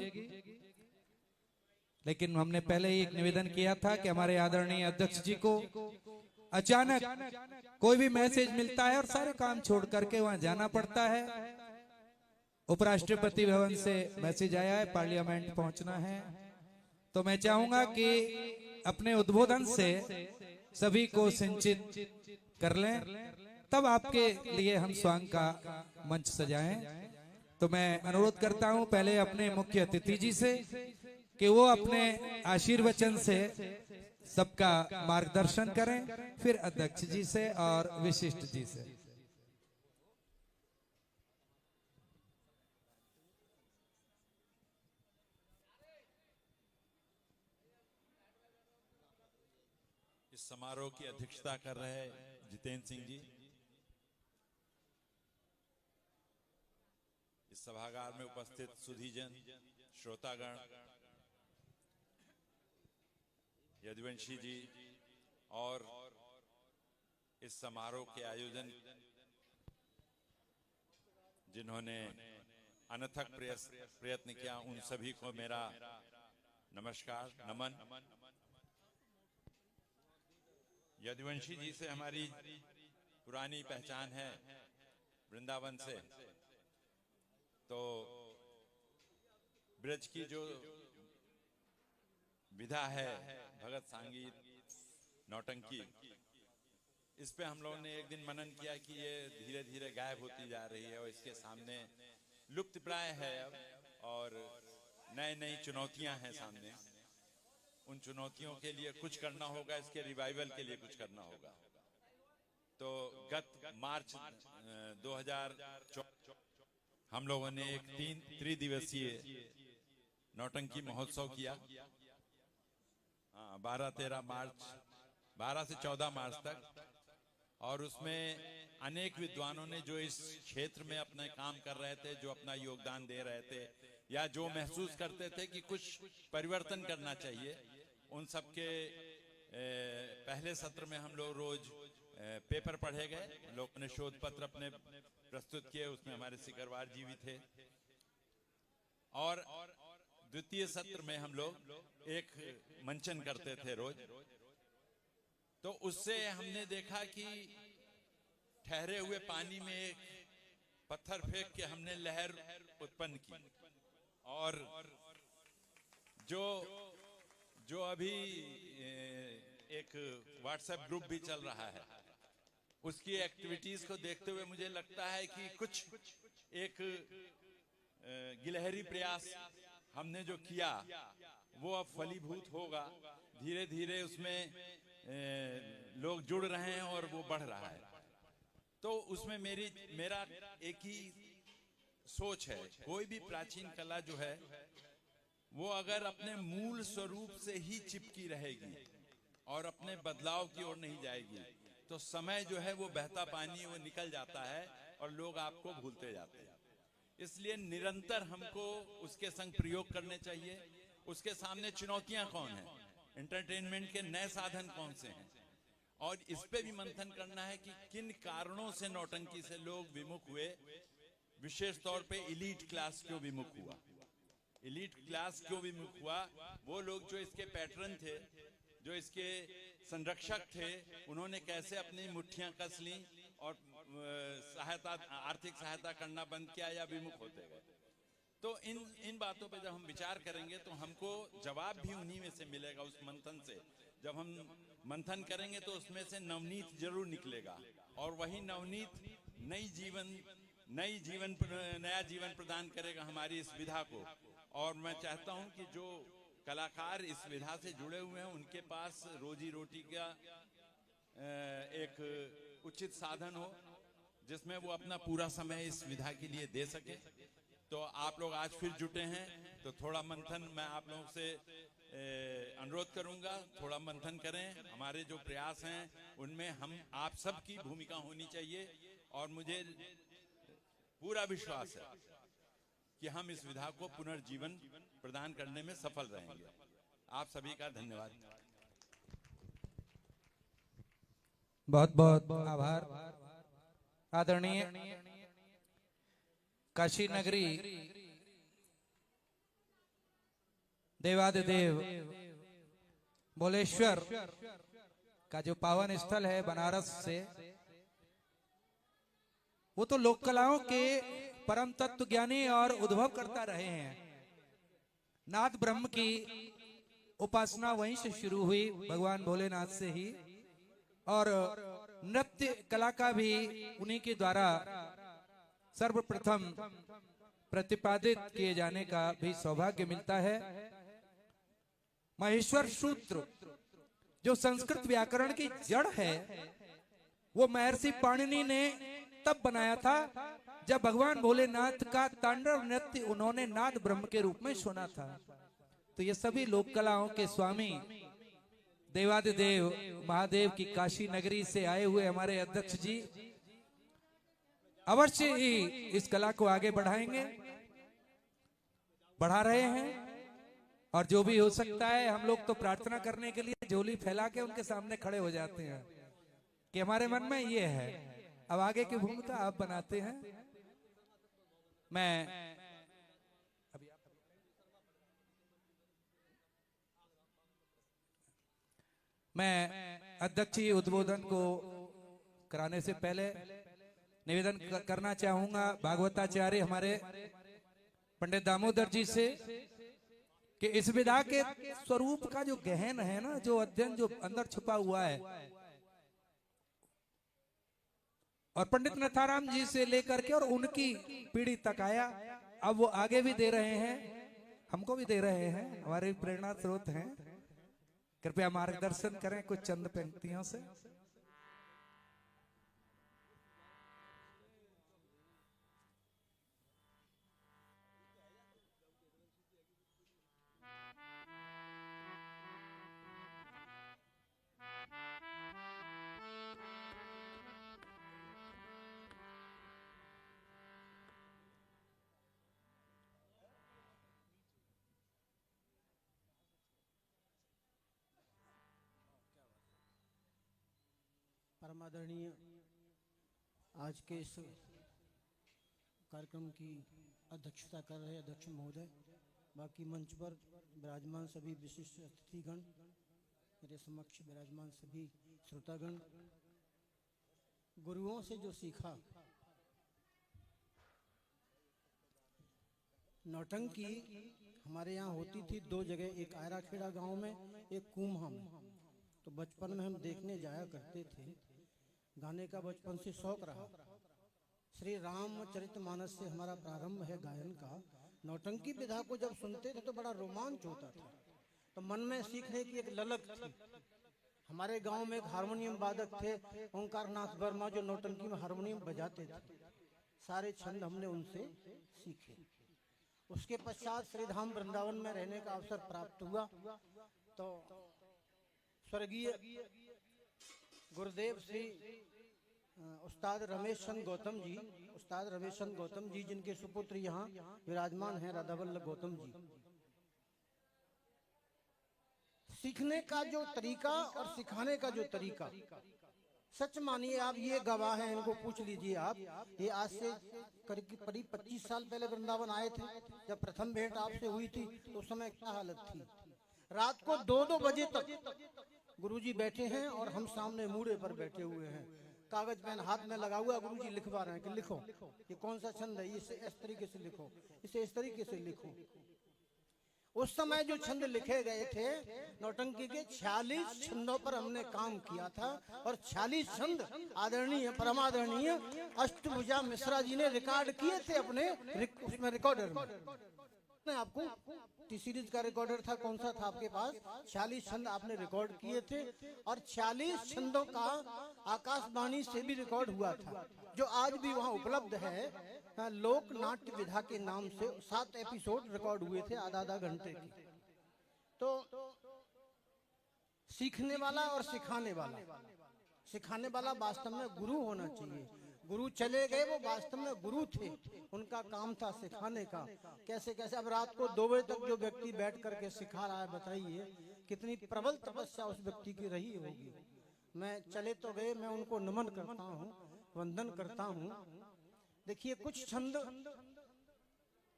लेकिन हमने पहले ही एक निवेदन किया था कि हमारे आदरणीय अध्यक्ष जी को अचानक कोई भी मैसेज मिलता है और सारे काम छोड़ करके वहां जाना पड़ता है। उपराष्ट्रपति भवन से मैसेज आया है, पार्लियामेंट पहुंचना है। तो मैं चाहूंगा कि अपने उद्बोधन से सभी को सिंचित कर लें, तब आपके लिए हम स्वांग का मंच सजाएं। तो मैं अनुरोध करता हूं पहले अपने मुख्य अतिथि जी से कि वो अपने आशीर्वचन से सबका मार्गदर्शन करें, फिर अध्यक्ष जी से और विशिष्ट जी से। इस समारोह की अध्यक्षता कर रहे जितेंद्र सिंह जी, इस सभागार में उपस्थित सुधीजन, श्रोतागण, यदुवंशी जी और इस समारोह के आयोजन जिन्होंने अनथक प्रयत्न किया, उन सभी को मेरा नमस्कार, नमन। यदुवंशी जी से हमारी पुरानी पहचान है वृंदावन से, तो ब्रज की जो विधा है भगत संगीत नौटंकी, इस पे हम लोगों ने एक दिन मनन किया कि ये धीरे धीरे गायब होती जा रही है और इसके सामने लुप्त प्राय है अब, और नई नई चुनौतियां हैं सामने। उन चुनौतियों के लिए कुछ करना होगा, इसके रिवाइवल के लिए कुछ करना होगा। तो गत मार्च 2014 हम लोगों ने एक 3 त्रिदिवसीय नौटंकी महोत्सव किया। 12-13 मार्च, 12 से 14 मार्च तक, और उसमें अनेक विद्वानों ने जो इस क्षेत्र में अपना काम कर रहे थे, जो अपना योगदान दे रहे थे, या जो महसूस करते थे कि कुछ परिवर्तन करना चाहिए, उन सबके पहले सत्र में हम लोग रोज पेपर पढ़े गए। लोगों ने शोध पत्र अपने प्रस्तुत किए, उसमें हमारे सिकरवार जी भी थे। और द्वितीय सत्र में हम लोग एक मंचन करते थे रोज। तो उससे हमने देखा कि ठहरे हुए पानी में एक पत्थर फेंक के हमने लहर उत्पन्न की। और जो अभी एक व्हाट्सएप ग्रुप भी चल रहा है, उसकी एक्टिविटीज को देखते हुए मुझे लगता है कि कुछ एक गिलहरी प्रयास हमने जो किया वो अब फलीभूत होगा। धीरे धीरे उसमें लोग जुड़ रहे हैं और वो बढ़ रहा है। तो उसमें मेरा एक ही सोच है, कोई भी प्राचीन कला जो है वो अगर अपने मूल स्वरूप से ही चिपकी रहेगी और अपने बदलाव की ओर नहीं जाएगी, तो समय जो है वो बहता पानी वो निकल जाता है और लोग आपको भूलते जाते हैं। इसलिए निरंतर हमको उसके संग प्रयोग करने चाहिए। उसके सामने चुनौतियां कौन है, एंटरटेनमेंट के नए साधन कौन से हैं, और इस पे भी मंथन करना है कि किन कारणों से नौटंकी से लोग विमुख हुए। विशेष तौर पे इलीट क्लास क्यों विमुख हुआ, इलीट क्लास क्यों विमुख हुआ। वो लोग जो इसके पैटर्न थे, जो इसके संरक्षक थे, उन्होंने कैसे अपनी मुट्ठियां कस ली और आर्थिक सहायता करना बंद किया या विमुख होते गए। तो इन बातों पे जब हम विचार करेंगे तो हमको जवाब भी उन्हीं में से मिलेगा, उस मंथन से। जब हम मंथन करेंगे तो उसमें से नवनीत जरूर निकलेगा, और वही नवनीत नया जीवन प्रदान करेगा हमारी इस विधा को। और मैं चाहता हूं कि जो कलाकार इस विधा से जुड़े हुए हैं उनके पास रोजी रोटी का एक उचित साधन हो, जिसमें वो अपना पूरा समय इस विधा के लिए दे सके। तो आप लोग आज फिर जुटे हैं, तो थोड़ा मंथन मैं आप लोगों से अनुरोध करूंगा, थोड़ा मंथन करें। हमारे जो प्रयास हैं उनमें हम आप सबकी भूमिका होनी चाहिए, और मुझे पूरा विश्वास है कि हम इस विधा को पुनर्जीवन प्रदान करने में सफल रहेंगे। आप सभी का धन्यवाद। बहुत बहुत आभार। आदरणीय काशी नगरी देवादिदेव भोलेश्वर का जो पावन स्थल है बनारस से, वो तो लोक कलाओं के परम तत्व ज्ञानी और उद्भव करता रहे हैं। नाथ ब्रह्म की उपासना वहीं से शुरू हुई, भगवान भोलेनाथ से ही, और नृत्य कला का भी उन्हीं के द्वारा सर्वप्रथम प्रतिपादित किए जाने का भी सौभाग्य मिलता है। महेश्वर सूत्र जो संस्कृत व्याकरण की जड़ है, वो महर्षि पाणिनि ने तब बनाया था जब भगवान भोलेनाथ का तांडव नृत्य उन्होंने नाद ब्रह्म के रूप में सुना था। तो ये सभी लोक कलाओं के स्वामी देवादिदेव महादेव की काशी नगरी से आए हुए हमारे अध्यक्ष जी अवश्य ही इस कला को आगे बढ़ाएंगे, बढ़ा रहे हैं। और जो भी हो सकता है, हम लोग तो प्रार्थना करने के लिए झोली फैला के उनके सामने खड़े हो जाते हैं कि हमारे मन में ये है। अब आगे की भूमिका आप बनाते हैं। मैं अध्यक्षीय उद्बोधन को कराने से पहले निवेदन करना चाहूंगा भागवताचार्य हमारे पंडित दामोदर जी से कि इस विधा के स्वरूप का जो गहन है ना, जो अध्ययन जो अंदर छुपा हुआ है, और पंडित नथाराम जी से लेकर के और उनकी पीढ़ी तक आया, अब वो आगे भी दे रहे हैं, हमको भी दे रहे हैं, हमारे प्रेरणा स्रोत हैं। कृपया मार्गदर्शन करें कुछ चंद पंक्तियों से। परमादरणीय आज के इस कार्यक्रम की अध्यक्षता कर रहे अध्यक्ष महोदय, बाकी मंच पर विराजमान सभी विशिष्ट अतिथिगण, मेरे समक्ष विराजमान सभी श्रोतागण, गुरुओं से जो सीखा, नौटंकी हमारे यहाँ होती थी दो जगह, एक आयरा खेड़ा गांव में, एक कूमहा में। तो बचपन में हम देखने जाया करते थे। गाने का बचपन से शौक रहा। श्री रामचरितमानस से हमारा प्रारंभ है गायन का। नौटंकी विधा को जब सुनते थे तो बड़ा रोमांच होता था, तो मन में सीखने की एक ललक थी। हमारे गांव में एक हारमोनियम वादक थे, ओंकार नाथ वर्मा, जो नौटंकी में हारमोनियम बजाते थे। सारे छंद हमने उनसे सीखे। उसके पश्चात श्रीधाम वृंदावन में रहने का अवसर प्राप्त हुआ, तो स्वर्गीय गुरुदेव श्री उस्ताद रमेश चंद गौतम जी, जिनके सुपुत्र यहाँ विराजमान हैं, राधावल्लभ गौतम जी। सीखने का जो तरीका और सिखाने का जो तरीका, सच मानिए आप, ये गवाह हैं, इनको पूछ लीजिए आप। ये आज से करीब 25 साल पहले वृंदावन आए थे। जब प्रथम भेंट आपसे हुई थी तो उस समय क्या हालत थी। रात को 2-2 बजे तक गुरुजी बैठे हैं और हम सामने मूड़े पर बैठे हुए हैं, कागज पेन हाथ में लगा हुआ, गुरुजी लिखवा रहे हैं कि लिखो, ये कौन सा छंद है, इसे इस तरीके से लिखो, इसे इस तरीके से लिखो। उस समय जो छंद लिखे गए थे नौटंकी के, 46 छंदों पर हमने काम किया था, और 46 छंद आदरणीय परमादरणीय अष्टभुजा मिश्रा जी ने रिकॉर्ड किए थे अपने उसमें रिकॉर्डर में। आपको टी सीरीज का रिकॉर्डर था, कौन सा था आपके पास? 46 छंद आपने रिकॉर्ड किए थे, और 46 छंदों का आकाशवाणी से भी रिकॉर्ड हुआ था, जो आज भी वहाँ उपलब्ध है। लोक नाट्य विधा के नाम से 7 एपिसोड रिकॉर्ड हुए थे, आधा घंटे के। तो सीखने वाला और सिखाने वाला वास्तव में गुरु होना चाहिए। गुरु चले गए, वो वास्तव में गुरु थे, उनका काम था सिखाने का। कैसे कैसे अब रात को 2 बजे तक जो व्यक्ति बैठ करके सिखा रहा है, बताइए कितनी प्रबल तपस्या उस व्यक्ति की रही होगी। मैं चले तो गए, मैं उनको नमन करता हूँ, वंदन करता हूँ। देखिए कुछ छंद,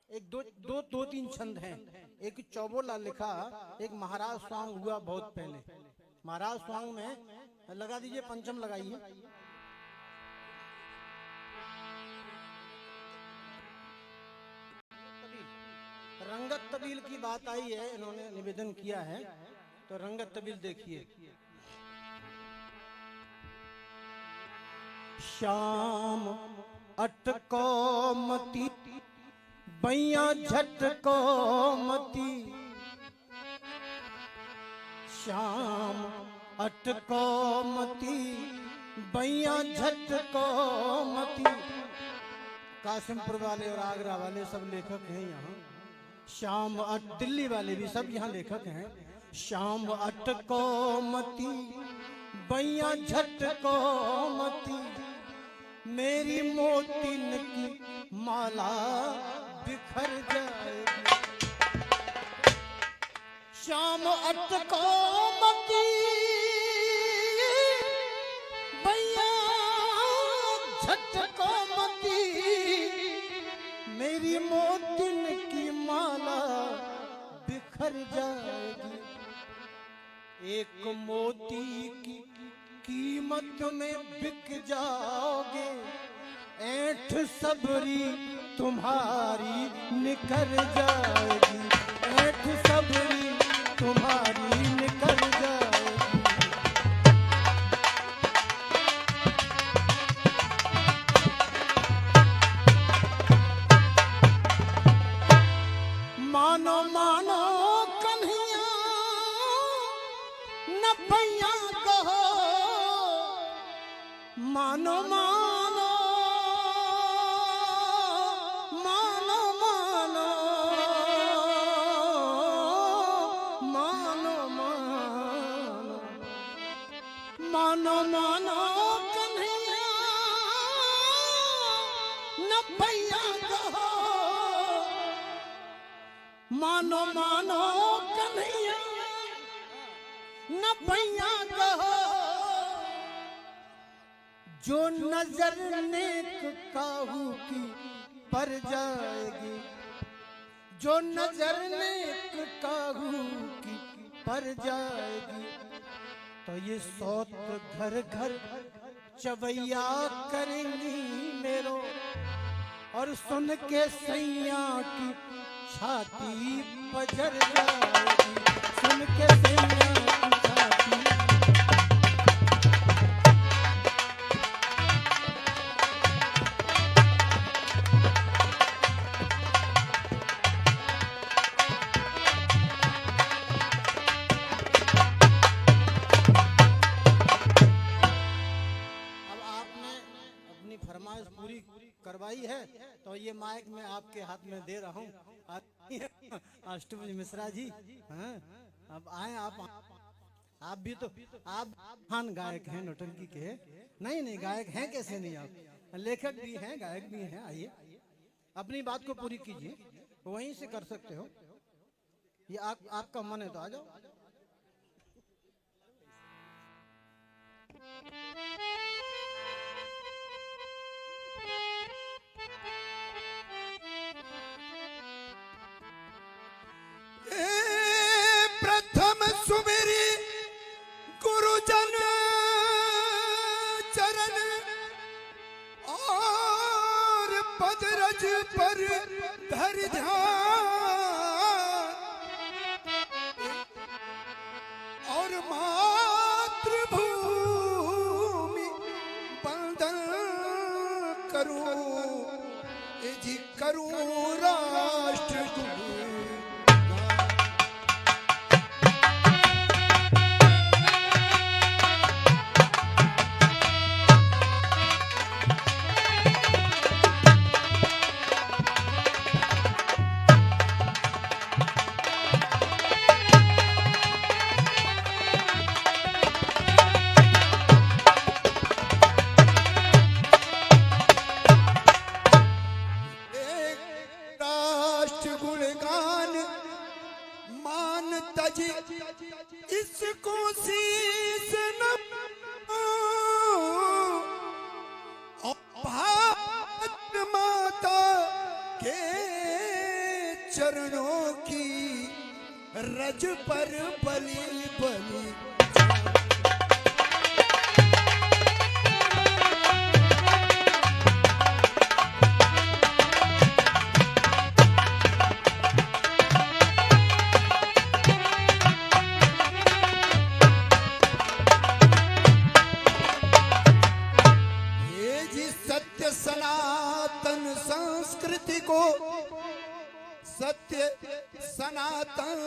एक दो तीन छंद हैं। एक चौबोला लिखा, एक महाराज स्वांग हुआ बहुत पहले। महाराज स्वांग में लगा दीजिए, पंचम लगाइए। रंगत तबील की बात आई है, इन्होंने निवेदन किया है, तो रंगत तबील देखिए। श्याम अटको मती बैया झटको मती, श्याम अटको मती बैया झटको मती। कासिमपुर वाले और आगरा वाले सब लेखक हैं यहाँ। श्याम दिल्ली वाले भी सब यहाँ लेखक हैं। श्याम अटको मती बैया झटको मती, मेरी मोतिन की माला बिखर जाएगी। श्याम अटको मती बैया भर जाएगी। एक मोती की कीमत में बिक जाओगे, ऐंठ सबरी तुम्हारी निकल जाएगी, ऐंठ सबरी तुम्हारी निकल जाएगी। मानो मानो कन्हैया न भैया कहो, मानो मानो मानो मानो मानो मानो मानो मानो कन्हैया न भैया कहो, मानो मानो कन्हैया न भैया कहो। जो नजर नेक काहू की पर जाएगी, जो नजर नेक काहू की पर जाएगी, तो ये सौत घर घर चवैया करेंगी मेरो, और सुन के सैया की छाती पजर जाएगी, सुन के सैया की छाती। अब आपने अपनी फरमाइश पूरी करवाई है, तो ये माइक मैं आपके हाथ में दे रहा हूँ। अष्टभुज मिश्रा जी, हाँ, अब आए आप भी तो आप महान गायक हैं, नौटंकी के। नहीं नहीं, गायक हैं कैसे नहीं आप, लेखक भी हैं, गायक भी हैं। आइए अपनी बात को पूरी कीजिए, वहीं से कर सकते हो। ये आपका मन है तो आ जाओ। प्रथम सुमेरी गुरुजन चरण, और पदरज पर धर ध्यान, और मातृभूमि बंदन करूं, जी करूं राष्ट्र इसको शीश भारत माता के चरणों की रज पर बलि बलि। सनातन संस्कृति को, सत्य सनातन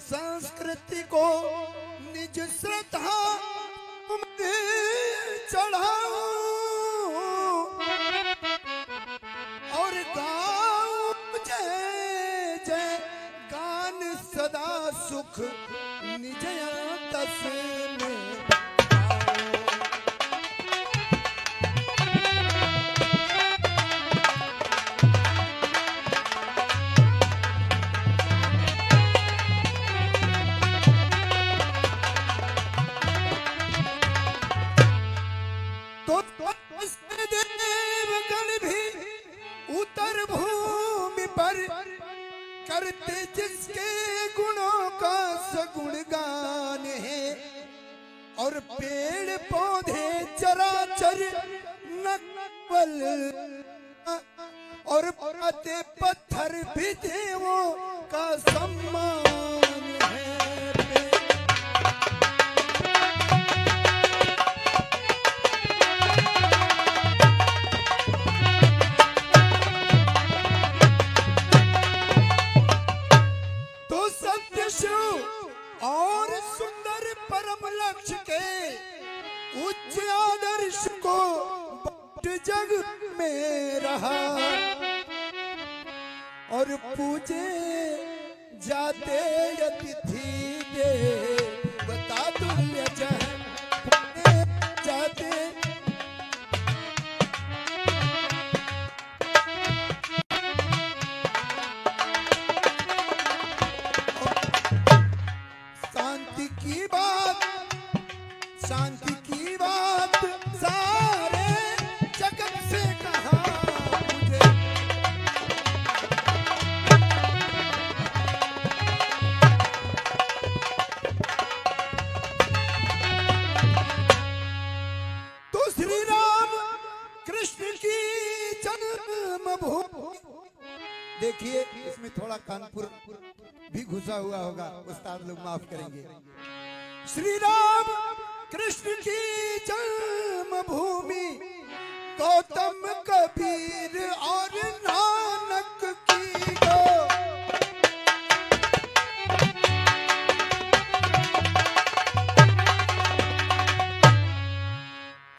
संस्कृति को निज श्रद्धा में चढ़ाऊं, और गाऊं जय जय गान सदा सुख निज तस में। देवगण भी उतर भूमि पर करते जिस जिसके गुणों का सगुण गान है, और पेड़ पौधे चराचर नकल, और पाते पत्थर भी देवों का सम्मान है। तो सत्य शिव और सुंदर परम लक्ष्य के उच्च आदर्श को जग में रहा, और पूजे जाते अतिथि देवता तुल्य जाते। शांति की बात, शांति की बात सारे जगत से कहा मुझे। तो श्री राम कृष्ण की जन्मभूमि, देखिए इसमें थोड़ा कानपुर भी घुसा हुआ होगा, उस्ताद लोग माफ करेंगे। श्री राम कृष्ण की जन्मभूमि, गौतम कबीर और नानक की गो।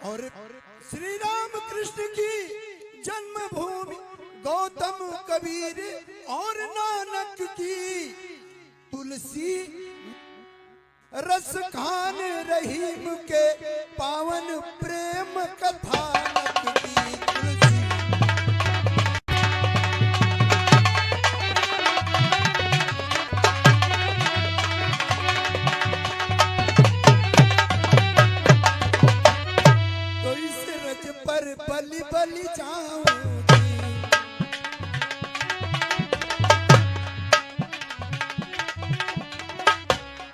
और श्री राम कृष्ण की जन्मभूमि, गौतम कबीर और नानक की, तुलसी रस खान रहीम के पावन प्रेम कथानक की तुलसी। तो इस रज पर बलि बलि जाऊंगी,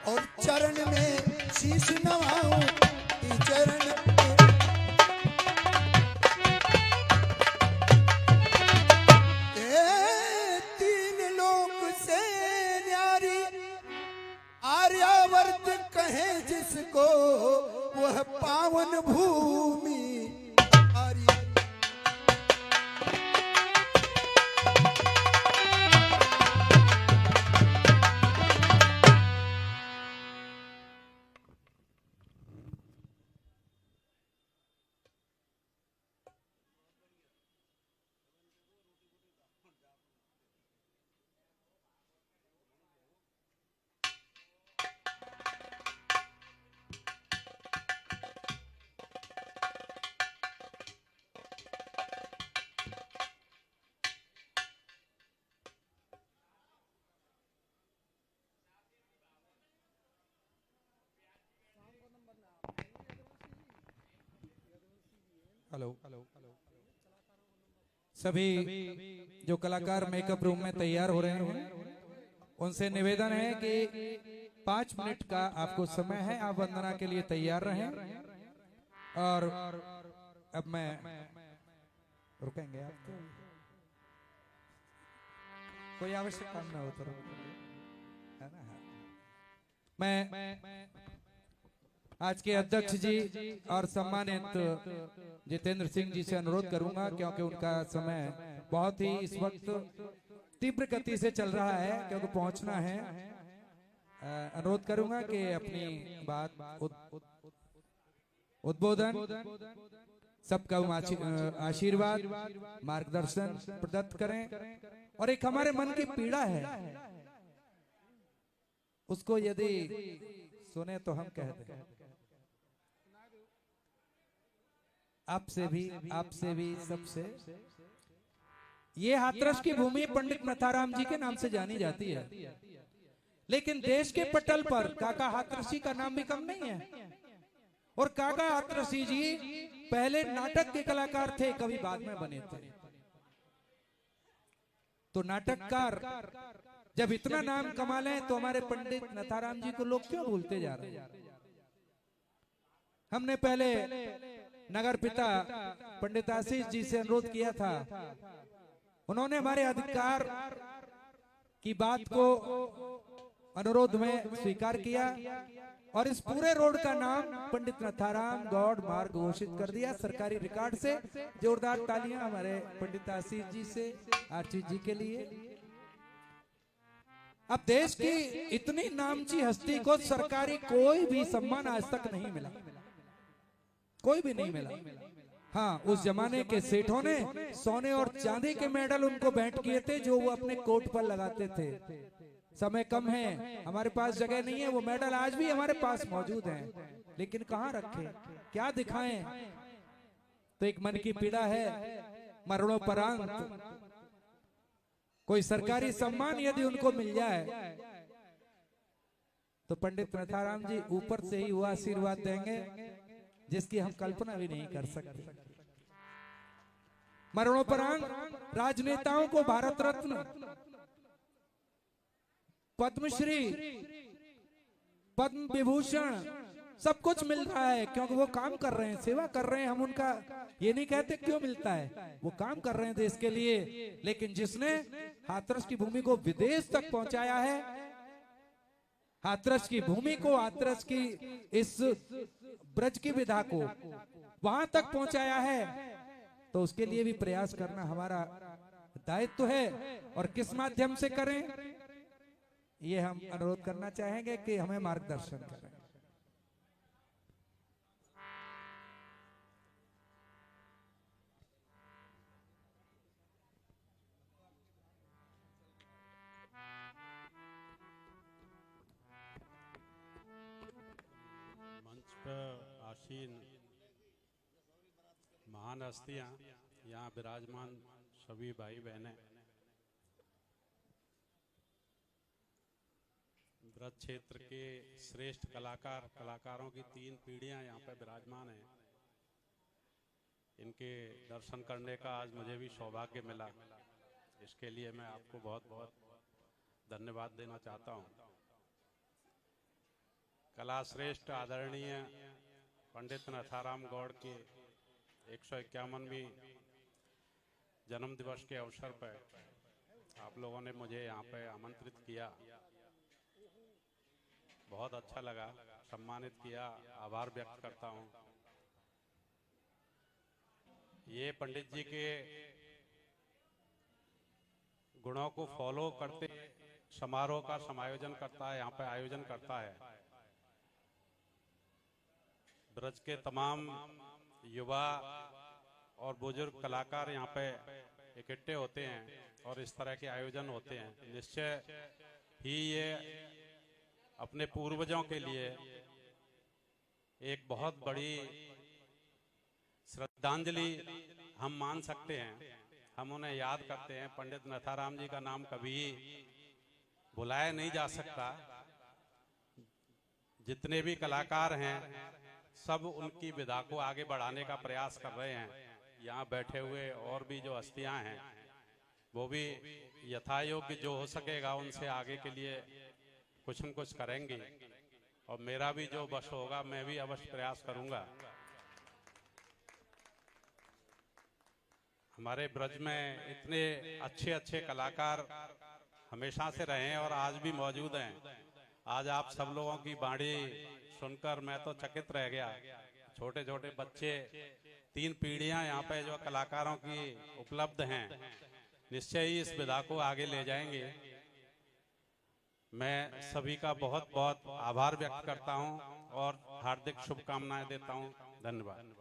और चरण में शीश नवाऊं, चरण में। तीन लोक से न्यारी आर्यावर्त कहे जिसको, वह पावन भूमि हमारी। हेलो, सभी जो कलाकार मेकअप रूम में तैयार हो रहे हैं, उनसे निवेदन है कि 5 मिनट का आपको समय है, आप वंदना के लिए तैयार रहें। और अब मैं रुकेंगे, आपको कोई आवश्यक काम ना हो तो है ना। मैं आज के अध्यक्ष जी और सम्मानित जितेंद्र सिंह जी से अनुरोध करूंगा, क्योंकि उनका समय बहुत ही इस वक्त तीव्र गति से चल रहा है, क्योंकि पहुंचना है। अनुरोध करूंगा कि अपनी बात उद्बोधन सबका आशीर्वाद मार्गदर्शन प्रदत्त करें, और एक हमारे मन की पीड़ा है उसको यदि सुने तो हम कहते हैं। आपसे भी सबसे, ये हाथरस की भूमि पंडित नथाराम जी के नाम से जानी जाती है, लेकिन देश के पटल पर काका हाथरसी का नाम भी कम नहीं है। और काका हाथरसी जी पहले नाटक के कलाकार थे, कभी बाद में बने थे। तो नाटककार जब इतना नाम कमा लें तो हमारे पंडित नथाराम जी को लोग क्यों भूलते जा रहे हैं? हमने पहले नगर पिता पंडित आशीष जी से अनुरोध किया था, उन्होंने हमारे अधिकार की बात को अनुरोध में स्वीकार किया और इस पूरे रोड का नाम पंडित नथाराम गौड़ मार्ग घोषित कर दिया सरकारी रिकॉर्ड से। जोरदार तालियां हमारे पंडित आशीष जी से, आशीष जी के लिए। अब देश की इतनी नामची हस्ती को सरकारी कोई भी सम्मान आज तक नहीं मिला, कोई भी नहीं मिला। हाँ, उस जमाने के सेठों ने सोने और चांदी के मेडल उनको भेंट किए थे जो वो अपने कोट पर लगाते थे। समय कम है, हमारे पास जगह नहीं है, वो मेडल आज भी हमारे पास मौजूद हैं, लेकिन कहाँ रखे, क्या दिखाएं? तो एक मन की पीड़ा है, मरणोपरांत कोई सरकारी सम्मान यदि उनको मिल जाए तो पंडित नथाराम जी ऊपर से ही वो आशीर्वाद देंगे जिसकी हम कल्पना भी नहीं कर सकते। मरणोपरांत राजनेताओं को भारत रत्न, पद्मश्री, पद्म विभूषण सब कुछ मिल रहा है क्योंकि वो काम कर रहे हैं, सेवा कर रहे हैं। हम उनका ये नहीं कहते क्यों मिलता है, वो काम कर रहे हैं देश के लिए। लेकिन जिसने हाथरस की भूमि को विदेश तक पहुंचाया है, हाथरस की भूमि को, हाथरस की इस ब्रज की विधा को वहां तक पहुंचाया है, तो उसके लिए भी प्रयास करना हमारा दायित्व है। और किस माध्यम से करें, ये हम अनुरोध करना चाहेंगे कि हमें मार्गदर्शन करें। मंच पर आसीन महान हस्तियां, यहाँ विराजमान सभी भाई बहनें, ब्रज क्षेत्र के श्रेष्ठ कलाकारों की 3 पीढ़ियां यहाँ पे विराजमान हैं। इनके दर्शन करने का आज मुझे भी सौभाग्य मिला, इसके लिए मैं आपको बहुत बहुत धन्यवाद देना चाहता हूँ। कला श्रेष्ठ आदरणीय पंडित नथाराम गौड़ के 151वीं जन्म दिवस के अवसर पर आप लोगों ने मुझे यहाँ पे आमंत्रित किया, बहुत अच्छा लगा, सम्मानित किया, आभार व्यक्त करता हूँ। ये पंडित जी के गुणों को फॉलो करते समारोह का समायोजन करता है, यहाँ पे आयोजन करता है। ब्रज के तमाम युवा और बुजुर्ग कलाकार यहाँ पे इकट्ठे होते हैं और इस तरह के आयोजन होते हैं। निश्चय ही ये अपने पूर्वजों के लिए एक बहुत बड़ी श्रद्धांजलि हम मान सकते हैं। हम उन्हें याद करते हैं। पंडित नथाराम जी का नाम कभी भुलाया नहीं जा सकता। जितने भी कलाकार हैं सब उनकी विधा को आगे बढ़ाने का प्रयास कर रहे हैं। यहाँ बैठे हुए और भी जो हस्तियां हैं वो भी यथायोग्य जो हो सकेगा उनसे आगे के लिए कुछ न कुछ करेंगे, और मेरा भी जो बस होगा मैं भी अवश्य प्रयास करूंगा। हमारे ब्रज में इतने अच्छे अच्छे कलाकार हमेशा से रहे हैं और आज भी मौजूद हैं। आज आप सब लोगों की बाणी सुनकर मैं तो चकित रह गया। छोटे छोटे बच्चे, 3 पीढ़ियां यहाँ पे जो कलाकारों की उपलब्ध हैं, निश्चय ही इस विधा को आगे ले जाएंगे। मैं सभी का बहुत बहुत आभार व्यक्त करता हूं और हार्दिक शुभकामनाएं देता हूं। धन्यवाद।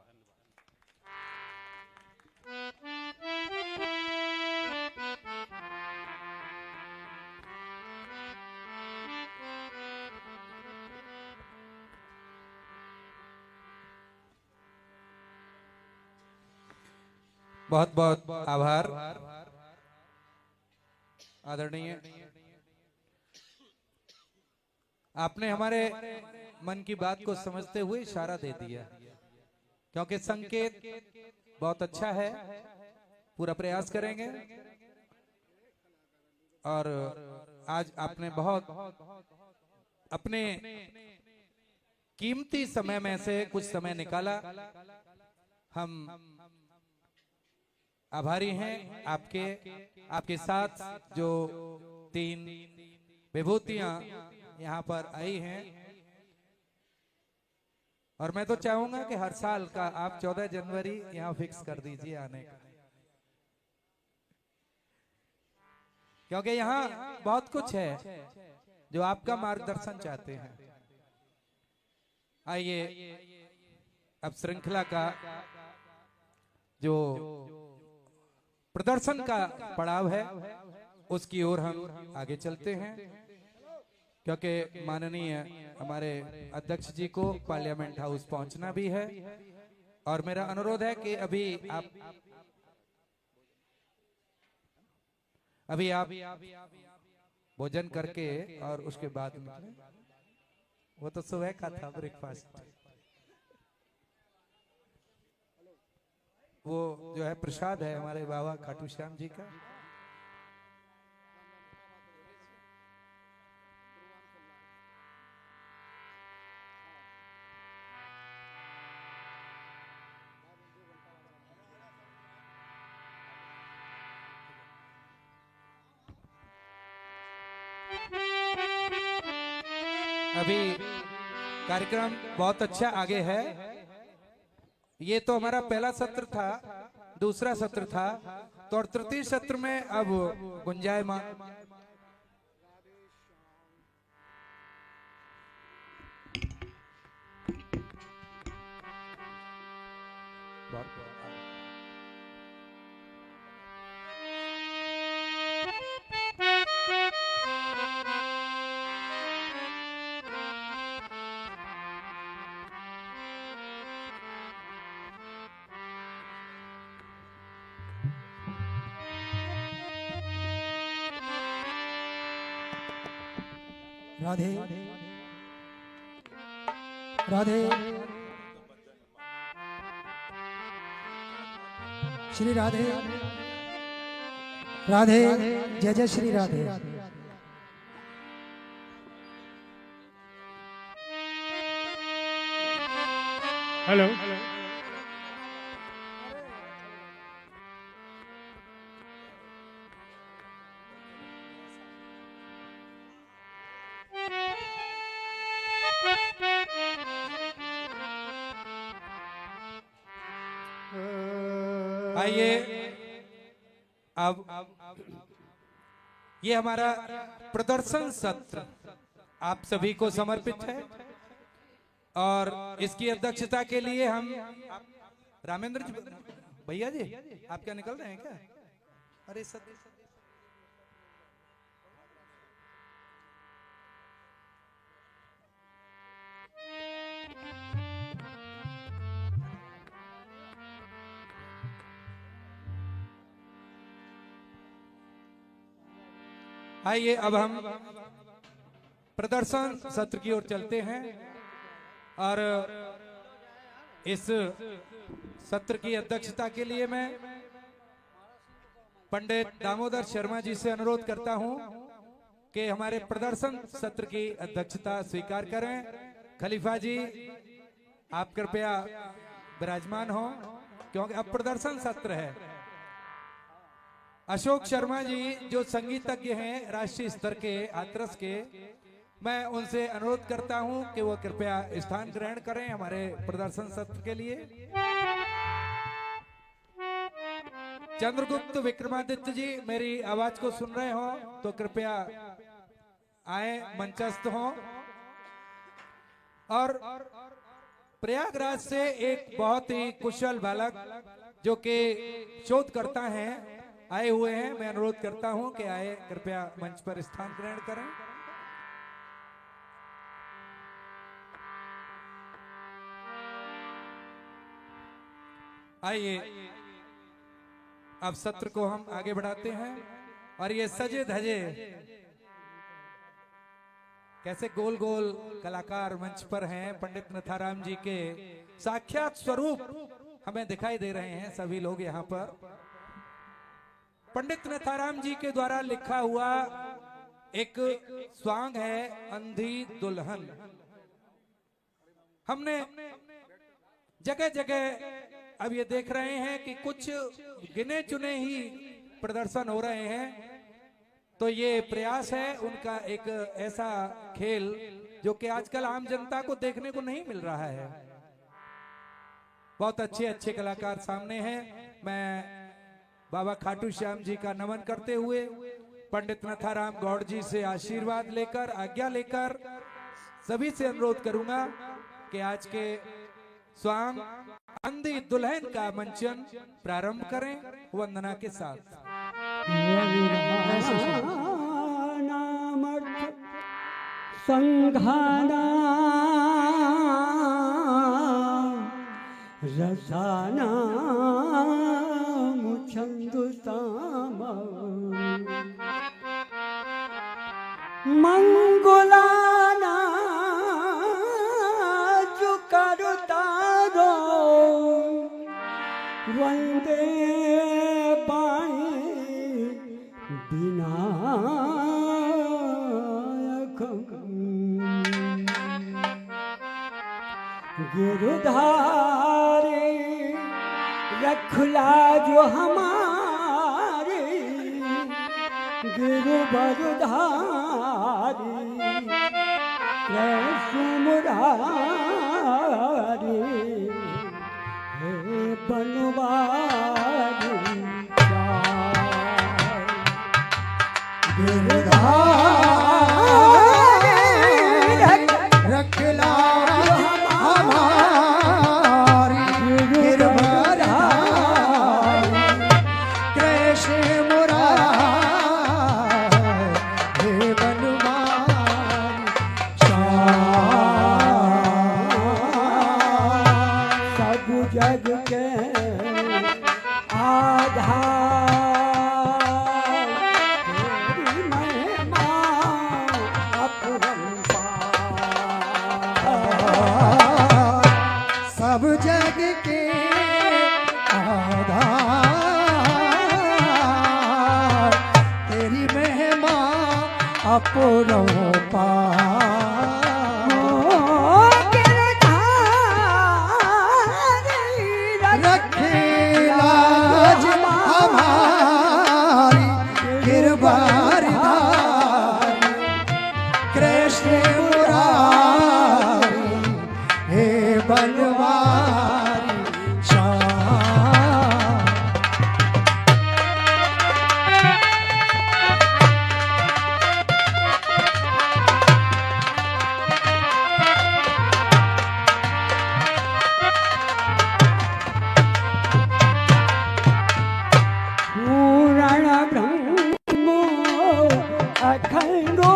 बहुत बहुत आभार आदरणीय, आपने हमारे मन की बात को समझते हुए इशारा दे दिया, क्योंकि संकेत बहुत अच्छा है। पूरा प्रयास करेंगे और आज आपने बहुत अपने कीमती समय में से कुछ समय निकाला। हम आभारी हैं आपके साथ जो 3 विभूतियां यहाँ पर आई हैं। और मैं तो चाहूंगा कि हर साल का आप 14 जनवरी यहाँ फिक्स कर दीजिए आने का, क्योंकि यहाँ बहुत कुछ है जो आपका मार्गदर्शन चाहते हैं। आइए अब श्रृंखला का जो प्रदर्शन का पड़ाव है उसकी ओर हम आगे चलते हैं, क्योंकि माननीय हमारे अध्यक्ष जी को पार्लियामेंट हाउस पहुंचना भी है। और मेरा अनुरोध है कि अभी आप भोजन करके और उसके बाद निकलें। वो तो सुबह का था ब्रेकफास्ट। वो जो है प्रसाद है हमारे बाबा खाटू श्याम जी का। अभी कार्यक्रम बहुत अच्छा आगे है। ये तो हमारा पहला सत्र था, दूसरा सत्र था, तो और तृतीय सत्र में अब गुंजायमान राधे राधे श्री राधे राधे जय जय श्री राधे। हेलो आइए अब ये हमारा प्रदर्शन सत्र आप सभी को समर्पित है और इसकी अध्यक्षता के लिए हम रामेंद्र जी भैया जी आप क्या निकल रहे हैं क्या? अरे सर आइए अब हम प्रदर्शन सत्र की ओर चलते हैं और इस सत्र की अध्यक्षता के लिए मैं पंडित दामोदर शर्मा जी से अनुरोध करता हूं कि हमारे प्रदर्शन सत्र की अध्यक्षता स्वीकार करें। खलीफा जी आप कृपया विराजमान हो, क्योंकि अब प्रदर्शन सत्र है। अशोक शर्मा जी जो संगीतज्ञ हैं राष्ट्रीय स्तर के हाथरस के, मैं उनसे अनुरोध करता हूं कि वो कृपया स्थान ग्रहण करें हमारे प्रदर्शन सत्र के लिए। चंद्रगुप्त विक्रमादित्य जी मेरी आवाज को सुन रहे हो तो कृपया आए, मंचस्थ हो। और प्रयागराज से एक बहुत ही कुशल बालक जो कि शोधकर्ता हैं आए हुए हैं, मैं अनुरोध करता हूं कि आए कृपया मंच पर स्थान ग्रहण करें। आइए अब सत्र को हम आगे बढ़ाते हैं और ये सजे धजे कैसे गोल गोल कलाकार मंच पर हैं। पंडित नथाराम जी के साक्षात स्वरूप हमें दिखाई दे रहे हैं सभी लोग यहाँ पर। पंडित नथाराम जी के द्वारा लिखा हुआ एक स्वांग है अंधी दुल्हन। हमने जगह जगह अब ये देख रहे हैं कि कुछ गिने चुने ही प्रदर्शन हो रहे हैं, तो ये प्रयास है उनका एक ऐसा खेल जो कि आजकल आम जनता को देखने को नहीं मिल रहा है। बहुत अच्छे अच्छे कलाकार सामने हैं। मैं बाबा खाटू श्याम जी का नमन करते हुए पंडित नथाराम गौड़ जी से आशीर्वाद लेकर, आज्ञा लेकर सभी से अनुरोध करूंगा कि आज के स्वांग अंधी दुल्हन का मंचन प्रारंभ करें वंदना के साथ। संघाना रसाना मुछंदुताम मंगलाना जुकरुतारो वंदे पाए विनायकम गिरधारी रखला जो हमारे गिरबरधारी कृष्ण मुरारी हे बनवारी गिरधारी रखला हमारी गिरबरधारी कृष्ण मुरारी हे बनवारी सब जग के आधार तेरी महिमा अपरंपार। सब जग के आधार तेरी महिमा अपरंपार। रखे लाज हमारी गिरबारधारी कृष्ण मुरारी हे बनवारी श्याम। पूर्ण ब्रह्मो अखंडो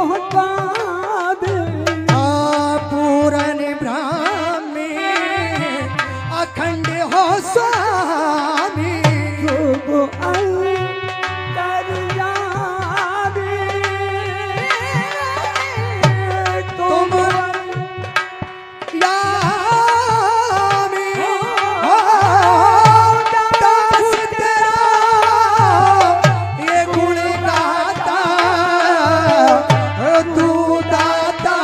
पूरन ब्राह्मी अखंड हो स्वामी शुभ अंतर्यामी तुम यामी हो दास तेरा ये गुण गाता तू दाता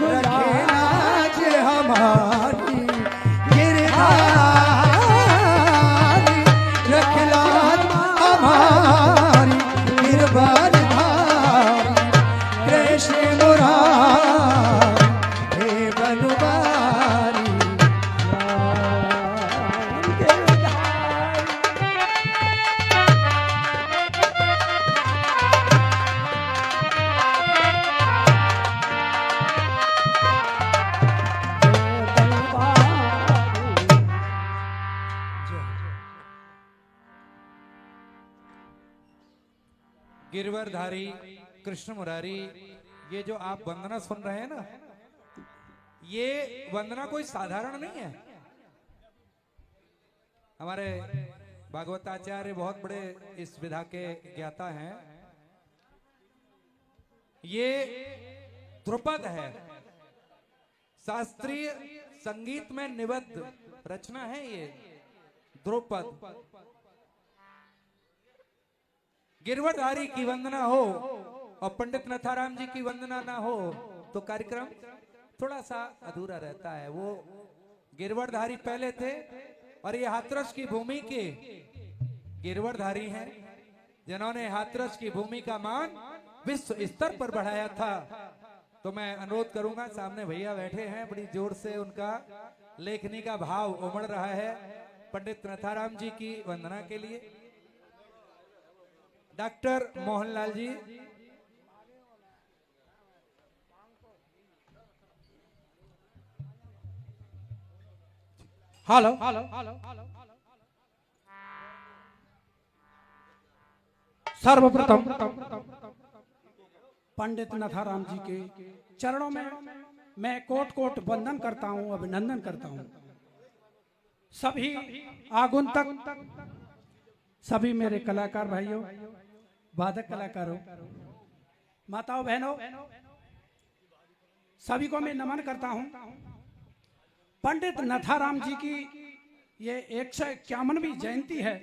रखे लाज हमारी गिरधारी रखे लाज हमारी गिरबारधारी कृष्ण मुरारी हे बनवारी गिरवरधारी कृष्ण मुरारी, ये जो आप वंदना सुन रहे हैं ना, ये वंदना कोई साधारण नहीं है। हमारे भागवताचार्य बहुत बड़े इस विधा के ज्ञाता हैं। ये ध्रुपद है, शास्त्रीय संगीत में निबद्ध रचना है ये ध्रुपद। गिरवरधारी की वंदना हो और पंडित नथाराम जी की वंदना ना हो तो कार्यक्रम थोड़ा सा अधूरा रहता है। वो गिरवरधारी पहले थे और ये हाथरस की भूमि के गिरवरधारी हैं, जिन्होंने हाथरस की भूमि का मान विश्व स्तर पर बढ़ाया था। तो मैं अनुरोध करूंगा, सामने भैया बैठे हैं, बड़ी जोर से उनका लेखनी का भाव उमड़ रहा है पंडित नथाराम जी की वंदना के लिए। Doctor Mohanlal ji, hello. सर्वप्रथम पंडित नथाराम जी के चरणों में मैं कोट कोट वंदन करता हूं, अभिनंदन करता हूं। सभी आगुंतक, सभी मेरे कलाकार भाइयों, वादक कलाकारों, माताओं बहनों, सभी को मैं नमन करता हूं। पंडित नथाराम जी की ये 151वीं जयंती है।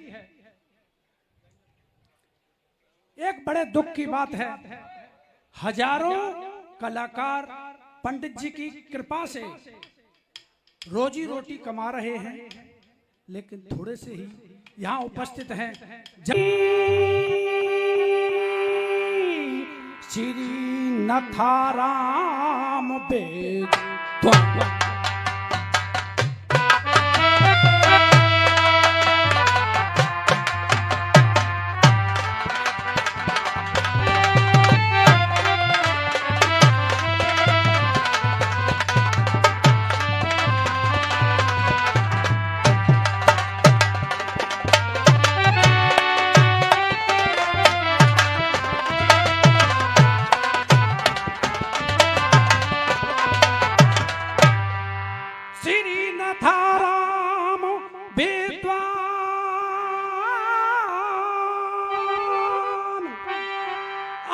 एक बड़े दुख की बात है, हजारों कलाकार पंडित जी की कृपा से रोजी रोटी कमा रहे हैं, लेकिन थोड़े से ही यहाँ उपस्थित हैं। श्री नथाराम वेद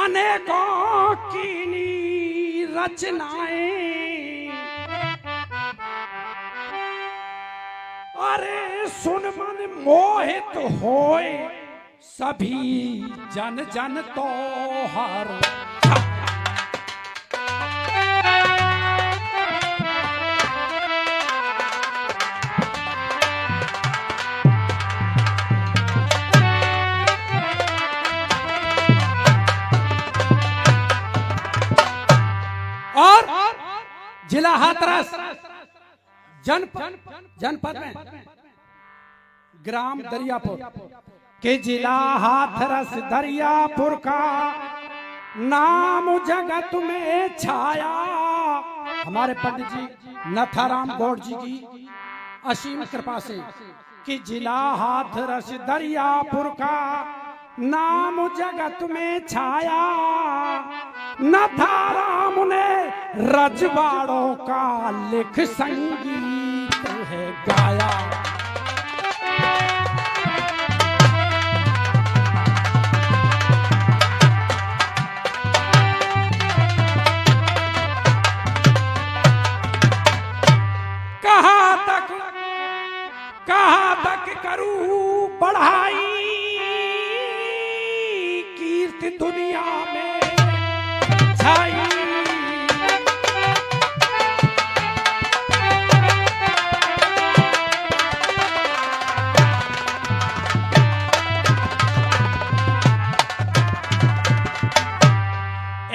अनेकों की रचनाएं, अरे सुन मन मोहित होए सभी जन जन तो हर। जिला हाथरस जनपद में ग्राम दरियापुर के जिला हाथरस दरियापुर का नाम जगत में छाया। हमारे पंडित जी नथाराम गौड़ जी की असीम कृपा से कि जिला हाथरस दरियापुर का नाम जगत में छाया। नथाराम ने रजवाड़ों का लिख संगीत है गाया। कहाँ तक करूं बढ़ाई कीर्ति दुनिया में छाई।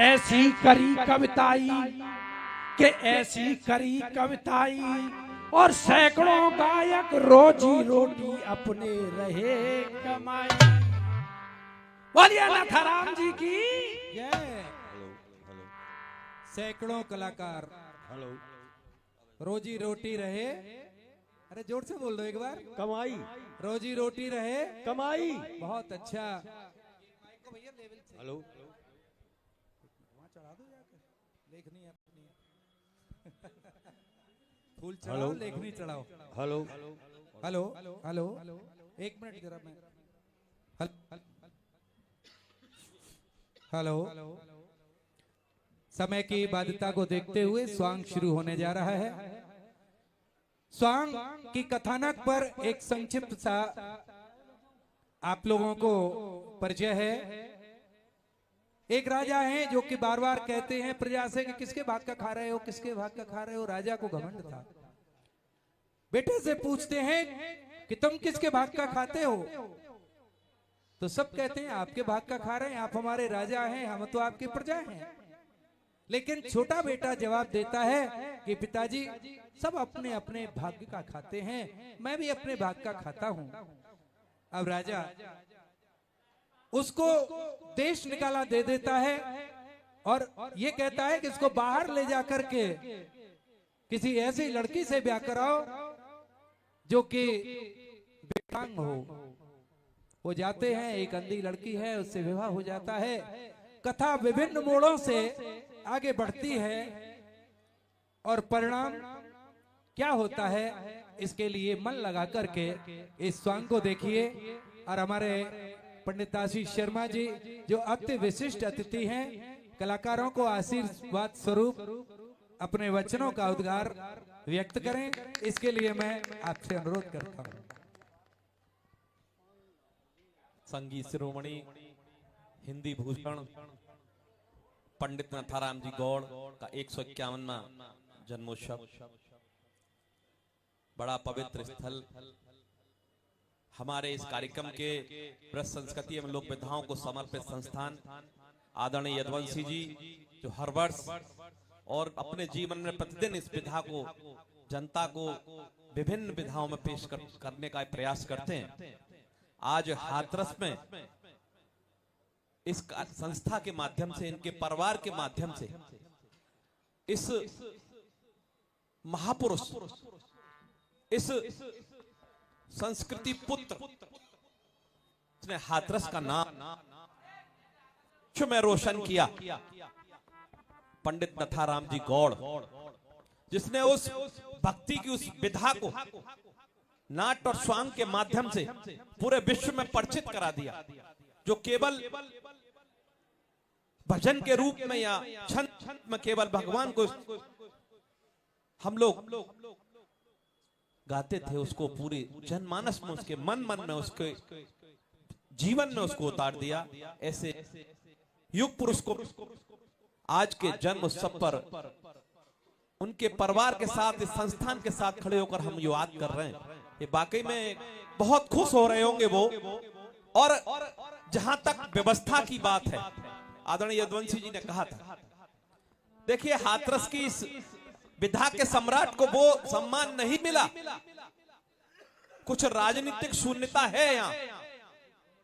ऐसी करी कविताई के ऐसी करी कविताई और सैकड़ों गायक रोजी रोटी अपने रहे कमाई। बोलिए नथाराम जी की जय। सैकड़ों कलाकार रोजी रोटी रहे, अरे जोर से बोल दो एक बार, कमाई, रोजी रोटी रहे कमाई। बहुत अच्छा। हेलो, वहाँ चढ़ा दो जाकर, लेखनी अपनी फूल चढ़ाओ, लेखनी चढ़ाओ। हेलो हेलो हेलो, एक मिनट जरा मैं हेलो। समय की बाध्यता को देखते हुए स्वांग शुरू होने जा रहा है। स्वांग की कथानक पर एक संक्षिप्त सा आप लोगों को परिचय है। एक राजा हैं जो कि बार बार कहते हैं प्रजा से कि किसके भाग का खा रहे हो, किसके भाग का खा रहे हो। राजा को घमंड था। बेटे से पूछते हैं कि तुम किसके भाग का खाते हो, तो सब कहते हैं आपके भाग का खा रहे हैं, आप हमारे राजा हैं, हम तो आपकी प्रजा हैं। लेकिन छोटा बेटा जवाब देता है कि पिताजी सब अपने अपने भाग्य का खाते हैं, मैं भी अपने भाग का खाता हूं। अब राजा उसको देश निकाला दे देता है और ये कहता है कि इसको बाहर ले जाकर के किसी ऐसी लड़की से ब्याह कराओ जो कि विकलांग हो। वो जाते हैं, एक अंधी लड़की है, उससे विवाह हो जाता है। कथा विभिन्न मोड़ों से आगे बढ़ती है और परिणाम क्या होता है इसके लिए मन लगा करके इस सॉन्ग को देखिए। और हमारे पंडित आशीष शर्मा जी जो अति विशिष्ट अतिथि हैं, कलाकारों को आशीर्वाद स्वरूप अपने वचनों का उद्गार व्यक्त करें, इसके लिए मैं आपसे अनुरोध करता हूं। संगीत शिरोमणि हिंदी भूषण पंडित नथाराम जी गौड़ का 151वां जन्मोत्सव, बड़ा पवित्र स्थल। हमारे इस कार्यक्रम के ब्रज संस्कृति एवं लोक विधाओं को समर्पित संस्थान आदरणीय यदुवंशी जी जो हर वर्ष और अपने जीवन में प्रतिदिन इस विधा को जनता को विभिन्न विधाओं में पेश करने का प्रयास करते हैं। आज हाथरस में इस संस्था के माध्यम से, इनके परिवार के माध्यम से इस महापुरुष, इस संस्कृति पुत्र इसने हाथरस का नाम में रोशन किया, पंडित नथाराम जी गौड़, जिसने उस भक्ति की उस विधा को नाट और स्वांग के माध्यम से पूरे विश्व में परिचित करा दिया, जो केवल भजन के रूप में या छंद में केवल भगवान को हम लोग गाते थे, उसको पूरी जनमानस में, उसके मन में, उसके जीवन में उसको उतार दिया। ऐसे युग पुरुष को आज के जन्म उत्सव पर उनके परिवार के साथ, इस संस्थान के साथ खड़े होकर हम याद कर रहे हैं। ये वाकई में बहुत खुश हो रहे होंगे वो। और जहां तक व्यवस्था की बात है, आदरणीय यदुवंशी जी ने कहा था, देखिए हाथरस की इस विधा के सम्राट को वो सम्मान नहीं मिला। कुछ राजनीतिक शून्यता है यहाँ,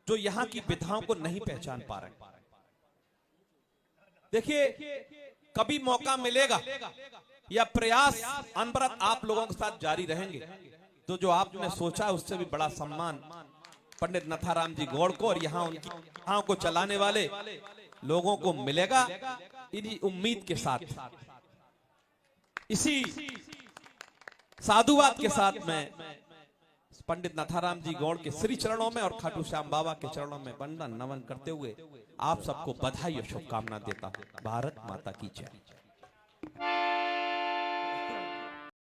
जो यहाँ की विधाओं को नहीं पहचान पा रहे। देखिए कभी मौका मिलेगा या प्रयास अनवरत आप लोगों के साथ जारी रहेंगे, तो जो आपने सोचा उससे भी बड़ा सम्मान पंडित नथाराम जी गौड़ को और यहाँ उनकी विधाओं को चलाने वाले लोगों को मिलेगा। इन्हीं उम्मीद के साथ, इसी साधुवाद के साथ मैं पंडित नथाराम जी गौड़ के श्री चरणों में और खाटू श्याम बाबा के चरणों में वंदन नमन करते हुए आप सबको बधाई और शुभकामना देता हूं। भारत माता की जय।